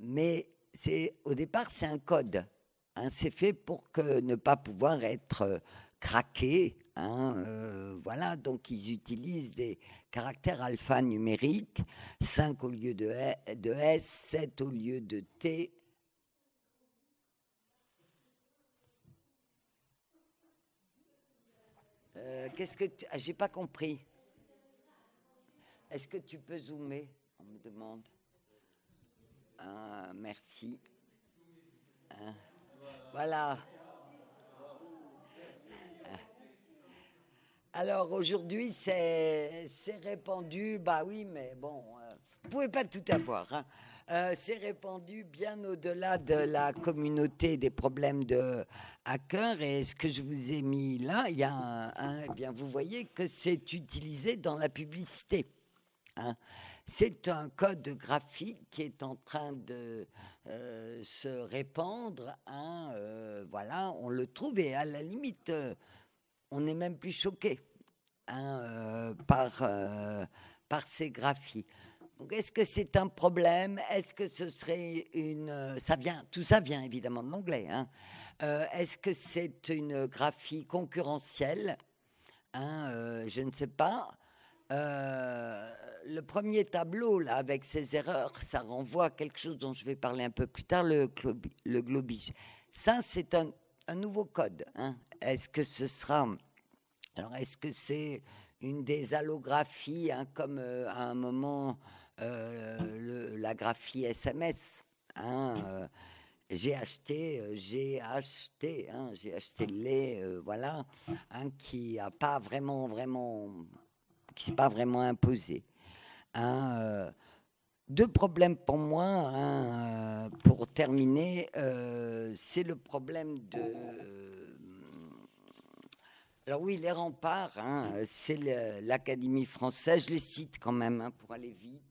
Speaker 1: mais au départ, c'est un code. Hein, c'est fait pour ne pas pouvoir être craqué. Hein, voilà, donc ils utilisent des caractères alphanumériques, 5 au lieu de S, 7 au lieu de T. Qu'est-ce que tu... j'ai pas compris. Est-ce que tu peux zoomer? On me demande. Merci. Voilà. Alors aujourd'hui, c'est répandu, bah oui, mais bon, vous pouvez pas tout avoir. Hein. C'est répandu bien au-delà de la communauté des problèmes de hackers. Et ce que je vous ai mis là, il y a eh bien, vous voyez que c'est utilisé dans la publicité. Hein. C'est un code graphique qui est en train de se répandre. Hein, voilà, on le trouve et à la limite, on n'est même plus choqué hein, par ces graphies. Donc, est-ce que c'est un problème? Est-ce que ce serait une... tout ça vient évidemment de l'anglais. Hein. Est-ce que c'est une graphie concurrentielle? Hein, je ne sais pas. Le premier tableau, là, avec ces erreurs, ça renvoie à quelque chose dont je vais parler un peu plus tard, le globige. Ça, c'est un nouveau code. Hein. Est-ce que ce sera... Alors, est-ce que c'est une des allographies, hein, comme à un moment la graphie SMS hein, j'ai acheté le lait, voilà, qui a pas vraiment, qui s'est pas vraiment imposé. Hein, deux problèmes pour moi, pour terminer, c'est le problème de. Alors oui, les remparts, c'est l'Académie française, je les cite quand même pour aller vite.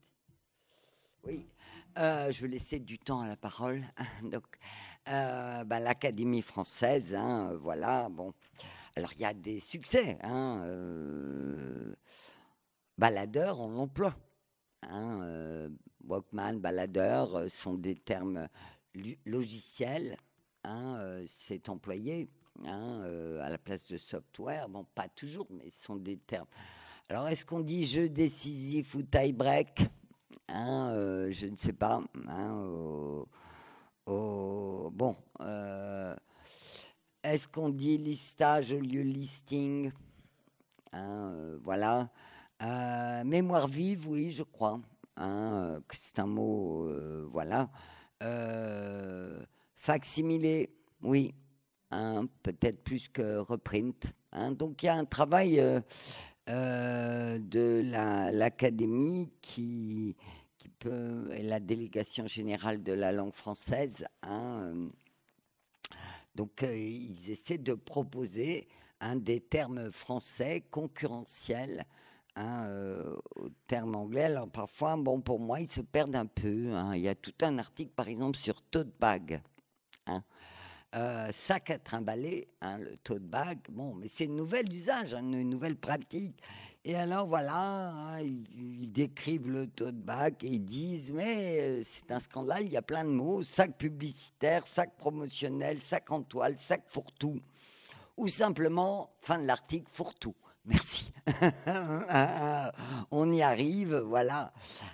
Speaker 1: Oui, je vais laisser du temps à la parole. Donc, l'Académie française, voilà, bon. Alors il y a des succès, baladeur, on l'emploie. Walkman, baladeur sont des termes logiciels. C'est employé à la place de software. Bon, pas toujours, mais ce sont des termes. Alors, est-ce qu'on dit jeu décisif ou tie-break je ne sais pas. Bon, est-ce qu'on dit listage au lieu listing voilà. Mémoire vive, oui, je crois. Que c'est un mot, voilà. Facsimilé, oui. Peut-être plus que reprint. Donc il y a un travail de l'Académie qui peut, et la délégation générale de la langue française. Donc ils essaient de proposer des termes français concurrentiels au terme anglais. Alors parfois, bon, pour moi, ils se perdent un peu. Il y a tout un article, par exemple, sur tote bag. Sac à trimballer, le tote bag. Bon, mais c'est une nouvelle usage, une nouvelle pratique. Et alors voilà, ils décrivent le tote bag et ils disent, mais c'est un scandale, il y a plein de mots, sac publicitaire, sac promotionnel, sac en toile, sac fourre-tout. Ou simplement, fin de l'article, fourre-tout. Merci. On y arrive, voilà.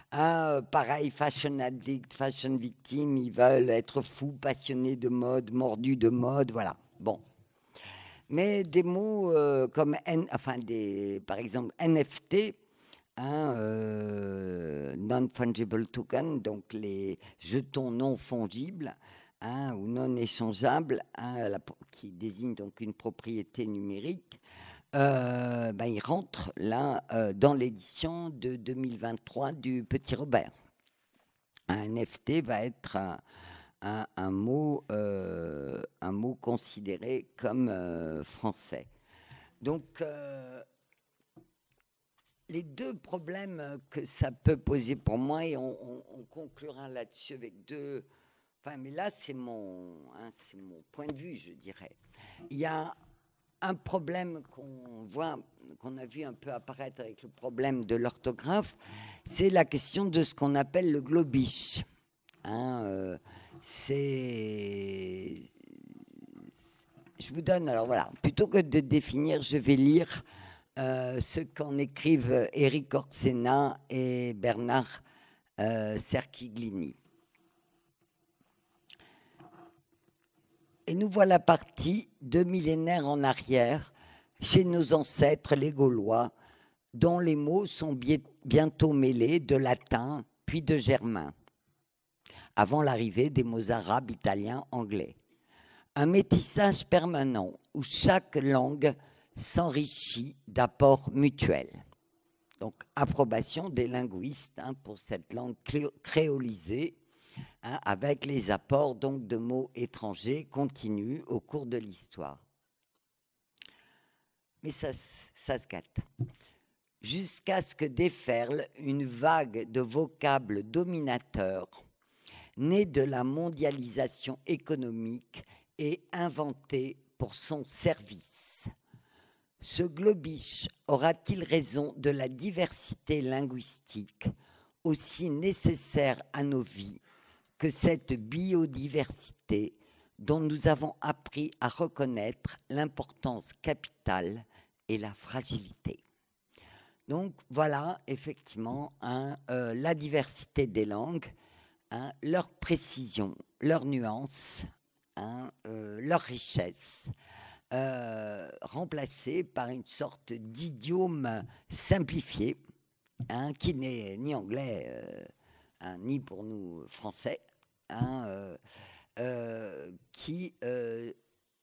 Speaker 1: Pareil, fashion addict, fashion victime, ils veulent être fous, passionnés de mode, mordus de mode, voilà. Bon. Mais des mots comme, par exemple, NFT, non-fungible token, donc les jetons non fongibles, ou non échangeables, qui désignent donc une propriété numérique. Il rentre là dans l'édition de 2023 du Petit Robert. Un NFT va être un mot considéré comme français. Donc, les deux problèmes que ça peut poser pour moi, et on conclura là-dessus avec deux. Enfin, mais là, c'est mon point de vue, je dirais. Il y a un problème qu'on a vu un peu apparaître avec le problème de l'orthographe, c'est la question de ce qu'on appelle le globish. Je vous donne, alors voilà, plutôt que de définir, je vais lire ce qu'en écrivent Éric Orsena et Bernard Cerchiglini. Et nous voilà partis 2 millénaires en arrière, chez nos ancêtres les Gaulois, dont les mots sont bientôt mêlés de latin puis de germain, avant l'arrivée des mots arabes, italiens, anglais. Un métissage permanent où chaque langue s'enrichit d'apports mutuels. Donc, approbation des linguistes pour cette langue créolisée, avec les apports donc de mots étrangers continus au cours de l'histoire. Mais ça se gâte. Jusqu'à ce que déferle une vague de vocables dominateurs nés de la mondialisation économique et inventés pour son service. Ce globish aura-t-il raison de la diversité linguistique aussi nécessaire à nos vies que cette biodiversité dont nous avons appris à reconnaître l'importance capitale et la fragilité. Donc voilà, effectivement, la diversité des langues, leur précision, leur nuance, leur richesse, remplacée par une sorte d'idiome simplifié, qui n'est ni anglais, ni pour nous français, qui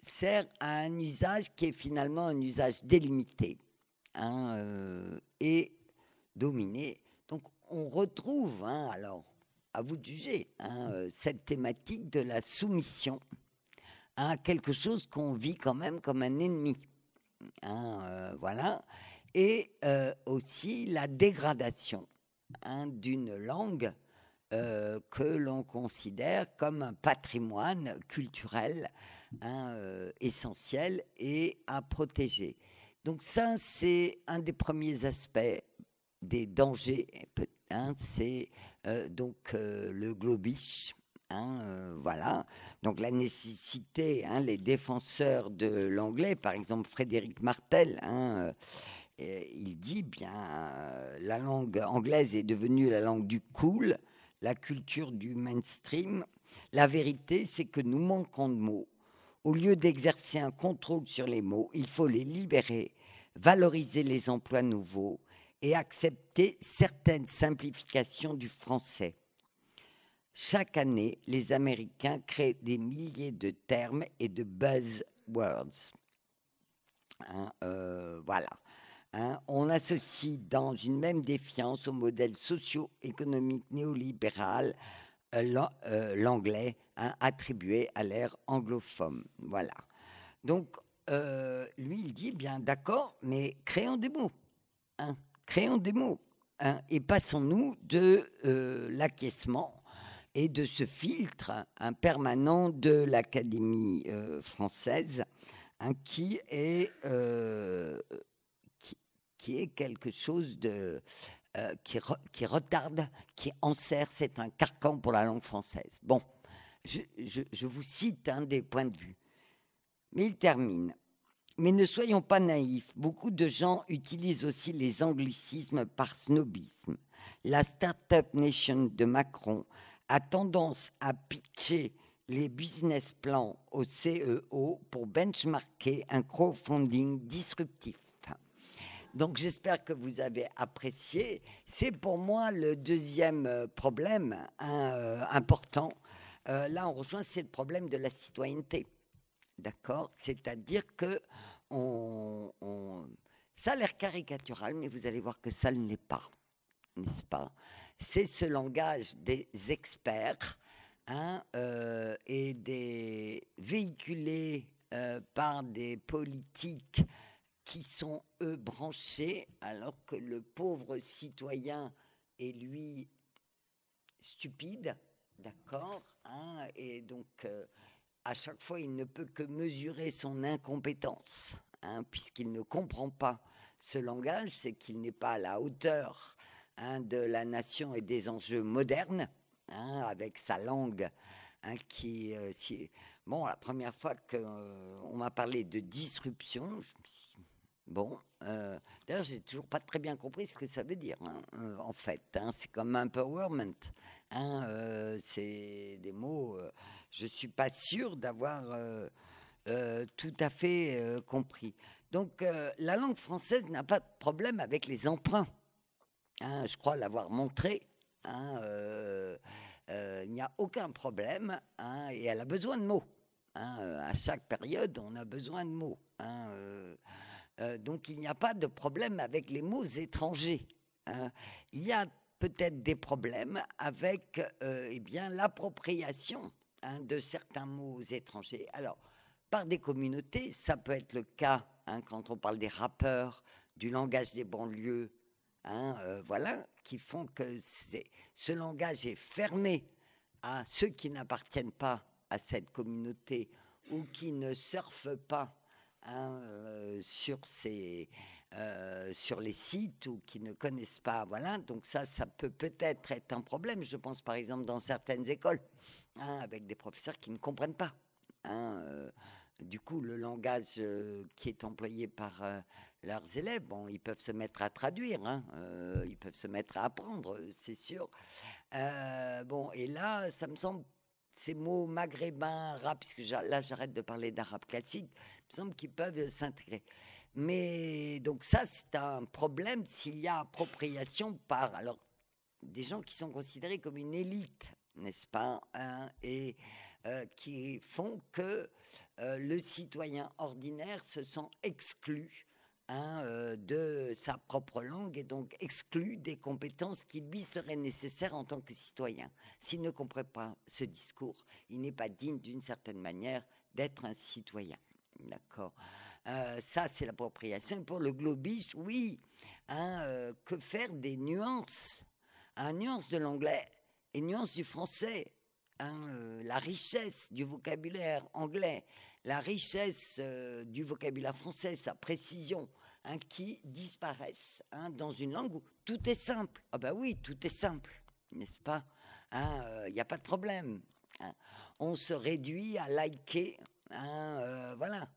Speaker 1: sert à un usage qui est finalement un usage délimité, et dominé. Donc on retrouve, alors à vous de juger, cette thématique de la soumission à quelque chose qu'on vit quand même comme un ennemi. Voilà. Et aussi la dégradation d'une langue que l'on considère comme un patrimoine culturel essentiel et à protéger. Donc ça, c'est un des premiers aspects des dangers. C'est donc le globish. Voilà. Donc la nécessité, les défenseurs de l'anglais, par exemple Frédéric Martel, il dit bien la langue anglaise est devenue la langue du cool, la culture du mainstream. La vérité, c'est que nous manquons de mots. Au lieu d'exercer un contrôle sur les mots, il faut les libérer, valoriser les emplois nouveaux et accepter certaines simplifications du français. Chaque année, les Américains créent des milliers de termes et de buzzwords. Voilà. On associe dans une même défiance au modèle socio-économique néolibéral l'anglais attribué à l'ère anglophone. Voilà. Donc, lui, il dit bien d'accord, mais créons des mots. Créons des mots. Et passons-nous de l'acquiescement et de ce filtre permanent de l'Académie française qui est quelque chose de qui retarde, qui enserre, c'est un carcan pour la langue française. Bon, je vous cite des points de vue. Mais il termine. Mais ne soyons pas naïfs, beaucoup de gens utilisent aussi les anglicismes par snobisme. La Startup Nation de Macron a tendance à pitcher les business plans au CEO pour benchmarker un crowdfunding disruptif. Donc j'espère que vous avez apprécié. C'est pour moi le deuxième problème important. Là, on rejoint, c'est le problème de la citoyenneté. D'accord ? C'est-à-dire que ça a l'air caricatural, mais vous allez voir que ça ne l'est pas. N'est-ce pas ? C'est ce langage des experts et des véhiculés par des politiques qui sont, eux, branchés, alors que le pauvre citoyen est, lui, stupide, d'accord, et donc, à chaque fois, il ne peut que mesurer son incompétence, puisqu'il ne comprend pas ce langage, c'est qu'il n'est pas à la hauteur de la nation et des enjeux modernes, avec sa langue qui... bon, la première fois qu'on m'a parlé de disruption, je me suis dit, bon, d'ailleurs, j'ai toujours pas très bien compris ce que ça veut dire, en fait. C'est comme empowerment. C'est des mots. Je suis pas sûr d'avoir tout à fait compris. Donc, la langue française n'a pas de problème avec les emprunts. Je crois l'avoir montré. Il n'y a aucun problème. Et elle a besoin de mots. À chaque période, on a besoin de mots. Donc il n'y a pas de problème avec les mots étrangers. Il y a peut-être des problèmes avec l'appropriation de certains mots étrangers. Alors, par des communautés, ça peut être le cas quand on parle des rappeurs, du langage des banlieues, voilà, qui font que ce langage est fermé à ceux qui n'appartiennent pas à cette communauté ou qui ne surfent pas sur les sites ou qui ne connaissent pas, voilà. Donc ça peut peut-être être un problème. Je pense par exemple dans certaines écoles, avec des professeurs qui ne comprennent pas. Du coup, le langage qui est employé par leurs élèves, bon, ils peuvent se mettre à traduire, ils peuvent se mettre à apprendre, c'est sûr. Bon, et là, ça me semble ces mots maghrébins, arabe, puisque là j'arrête de parler d'arabe classique, il me semble qu'ils peuvent s'intégrer. Mais donc ça, c'est un problème s'il y a appropriation par des gens qui sont considérés comme une élite, n'est-ce pas, et qui font que le citoyen ordinaire se sent exclu de sa propre langue et donc exclu des compétences qui lui seraient nécessaires en tant que citoyen. S'il ne comprend pas ce discours, il n'est pas digne d'une certaine manière d'être un citoyen. D'accord. Ça, c'est l'appropriation. Et pour le globish, oui, que faire des nuances, nuances de l'anglais et nuances du français, la richesse du vocabulaire anglais, la richesse du vocabulaire français, sa précision, qui disparaissent dans une langue où tout est simple. Ah ben oui, tout est simple, n'est-ce pas? Il n'y a pas de problème. On se réduit à liker, voilà,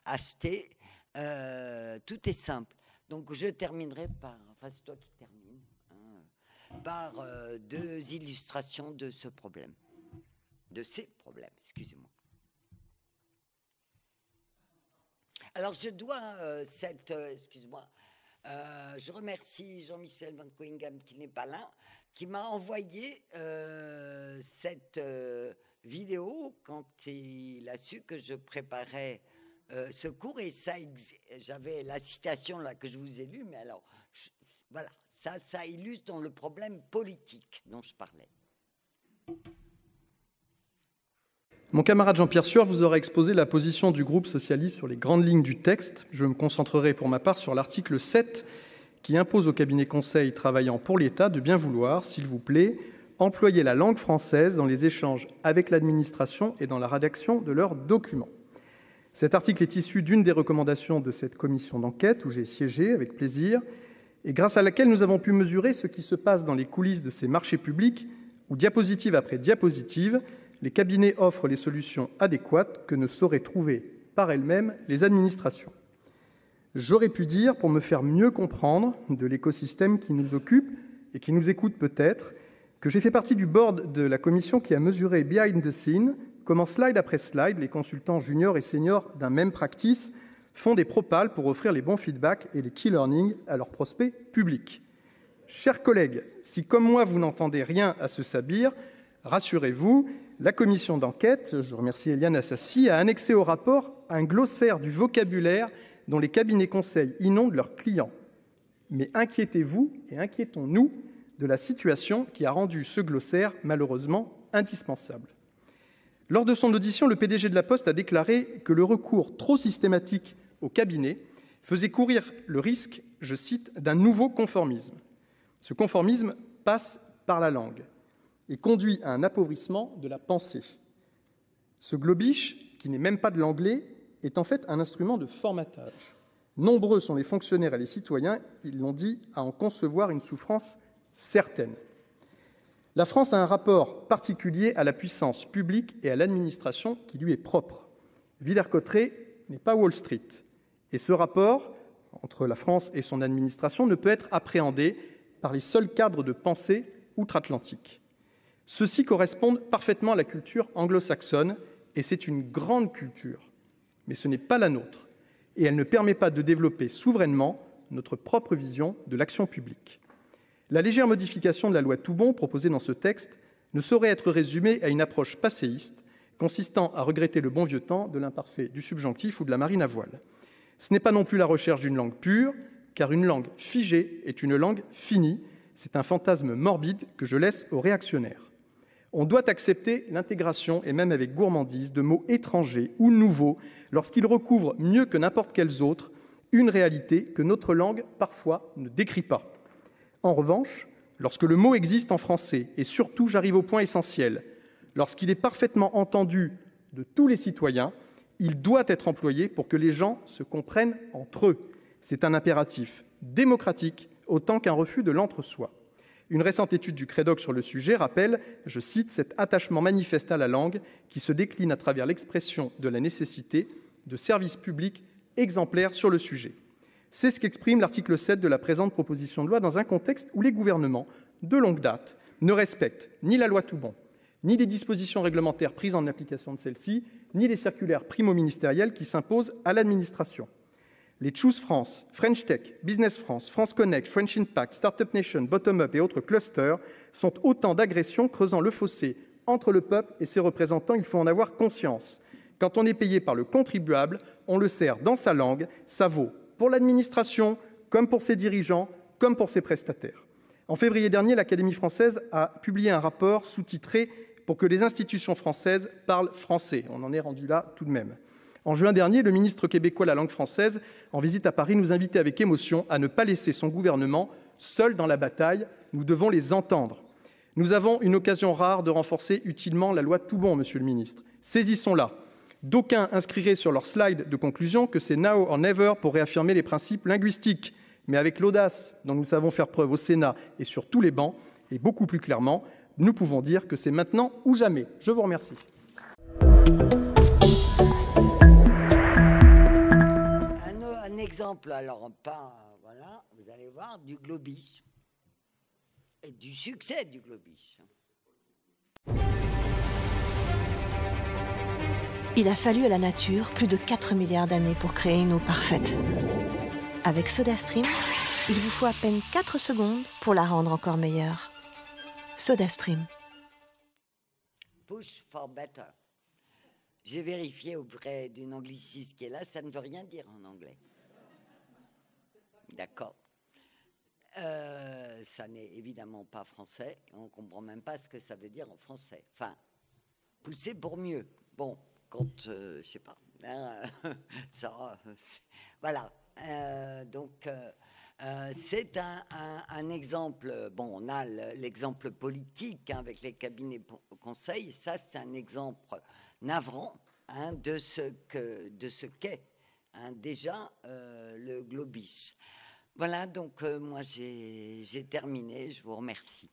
Speaker 1: acheter, tout est simple. Donc je terminerai par, enfin c'est toi qui termine, par 2 illustrations de ce problème, de ces problèmes, excusez-moi. Alors je dois excuse-moi, je remercie Jean-Michel Van Kooyengaem qui n'est pas là, qui m'a envoyé cette vidéo quand il a su que je préparais ce cours, et ça, j'avais la citation là que je vous ai lue, mais alors voilà, ça illustre dans le problème politique dont je parlais.
Speaker 2: Mon camarade Jean-Pierre Sueur vous aura exposé la position du groupe socialiste sur les grandes lignes du texte. Je me concentrerai pour ma part sur l'article 7 qui impose aux cabinets conseils travaillant pour l'État de bien vouloir, s'il vous plaît, employer la langue française dans les échanges avec l'administration et dans la rédaction de leurs documents. Cet article est issu d'une des recommandations de cette commission d'enquête où j'ai siégé avec plaisir et grâce à laquelle nous avons pu mesurer ce qui se passe dans les coulisses de ces marchés publics où, diapositive après diapositive, les cabinets offrent les solutions adéquates que ne sauraient trouver par elles-mêmes les administrations. J'aurais pu dire, pour me faire mieux comprendre de l'écosystème qui nous occupe et qui nous écoute peut-être, que j'ai fait partie du board de la commission qui a mesuré behind the scene comment slide après slide, les consultants juniors et seniors d'un même practice font des propals pour offrir les bons feedbacks et les key learnings à leurs prospects publics. Chers collègues, si comme moi vous n'entendez rien à ce sabir, rassurez-vous, la commission d'enquête, je remercie Eliane Assassi, a annexé au rapport un glossaire du vocabulaire dont les cabinets conseils inondent leurs clients. Mais inquiétez-vous et inquiétons-nous de la situation qui a rendu ce glossaire malheureusement indispensable. Lors de son audition, le PDG de La Poste a déclaré que le recours trop systématique au cabinet faisait courir le risque, je cite, d'un nouveau conformisme. Ce conformisme passe par la langue et conduit à un appauvrissement de la pensée. Ce globish, qui n'est même pas de l'anglais, est en fait un instrument de formatage. Nombreux sont les fonctionnaires et les citoyens, ils l'ont dit, à en concevoir une souffrance certaine. La France a un rapport particulier à la puissance publique et à l'administration qui lui est propre. Villers-Cotterêts n'est pas Wall Street. Et ce rapport entre la France et son administration ne peut être appréhendé par les seuls cadres de pensée outre-Atlantique. Ceux-ci correspondent parfaitement à la culture anglo-saxonne, et c'est une grande culture. Mais ce n'est pas la nôtre, et elle ne permet pas de développer souverainement notre propre vision de l'action publique. La légère modification de la loi Toubon proposée dans ce texte ne saurait être résumée à une approche passéiste, consistant à regretter le bon vieux temps de l'imparfait du subjonctif ou de la marine à voile. Ce n'est pas non plus la recherche d'une langue pure, car une langue figée est une langue finie. C'est un fantasme morbide que je laisse aux réactionnaires. On doit accepter l'intégration, et même avec gourmandise, de mots étrangers ou nouveaux lorsqu'ils recouvrent mieux que n'importe quels autres une réalité que notre langue parfois ne décrit pas. En revanche, lorsque le mot existe en français, et surtout, j'arrive au point essentiel, lorsqu'il est parfaitement entendu de tous les citoyens, il doit être employé pour que les gens se comprennent entre eux. C'est un impératif démocratique autant qu'un refus de l'entre-soi. Une récente étude du Crédoc sur le sujet rappelle, je cite, cet attachement manifeste à la langue qui se décline à travers l'expression de la nécessité de services publics exemplaires sur le sujet. C'est ce qu'exprime l'article 7 de la présente proposition de loi dans un contexte où les gouvernements, de longue date, ne respectent ni la loi Toubon, ni les dispositions réglementaires prises en application de celle-ci, ni les circulaires primo-ministérielles qui s'imposent à l'administration. Les Choose France, French Tech, Business France, France Connect, French Impact, Startup Nation, Bottom Up et autres clusters sont autant d'agressions creusant le fossé entre le peuple et ses représentants, il faut en avoir conscience. Quand on est payé par le contribuable, on le sert dans sa langue, ça vaut pour l'administration, comme pour ses dirigeants, comme pour ses prestataires. En février dernier, l'Académie française a publié un rapport sous-titré « Pour que les institutions françaises parlent français ». On en est rendu là tout de même. En juin dernier, le ministre québécois de la langue française, en visite à Paris, nous invitait avec émotion à ne pas laisser son gouvernement seul dans la bataille. Nous devons les entendre. Nous avons une occasion rare de renforcer utilement la loi Toubon, monsieur le ministre. Saisissons-la. D'aucuns inscriraient sur leur slide de conclusion que c'est now or never pour réaffirmer les principes linguistiques. Mais avec l'audace dont nous savons faire preuve au Sénat et sur tous les bancs, et beaucoup plus clairement, nous pouvons dire que c'est maintenant ou jamais. Je vous remercie.
Speaker 1: Un exemple, alors pas, voilà, vous allez voir, du globish et du succès du globish.
Speaker 3: Il a fallu à la nature plus de 4 milliards d'années pour créer une eau parfaite. Avec SodaStream, il vous faut à peine 4 secondes pour la rendre encore meilleure. SodaStream.
Speaker 1: Push for better. J'ai vérifié auprès d'une angliciste qui est là, ça ne veut rien dire en anglais. D'accord. Ça n'est évidemment pas français. On ne comprend même pas ce que ça veut dire en français. Enfin, pousser pour mieux. Bon, quand, je sais pas. Ça, voilà. Donc, c'est un exemple. Bon, on a l'exemple politique hein, avec les cabinets conseils. Ça, c'est un exemple navrant hein, de ce qu'est hein, déjà le globish. Voilà, donc moi j'ai terminé. Je vous remercie.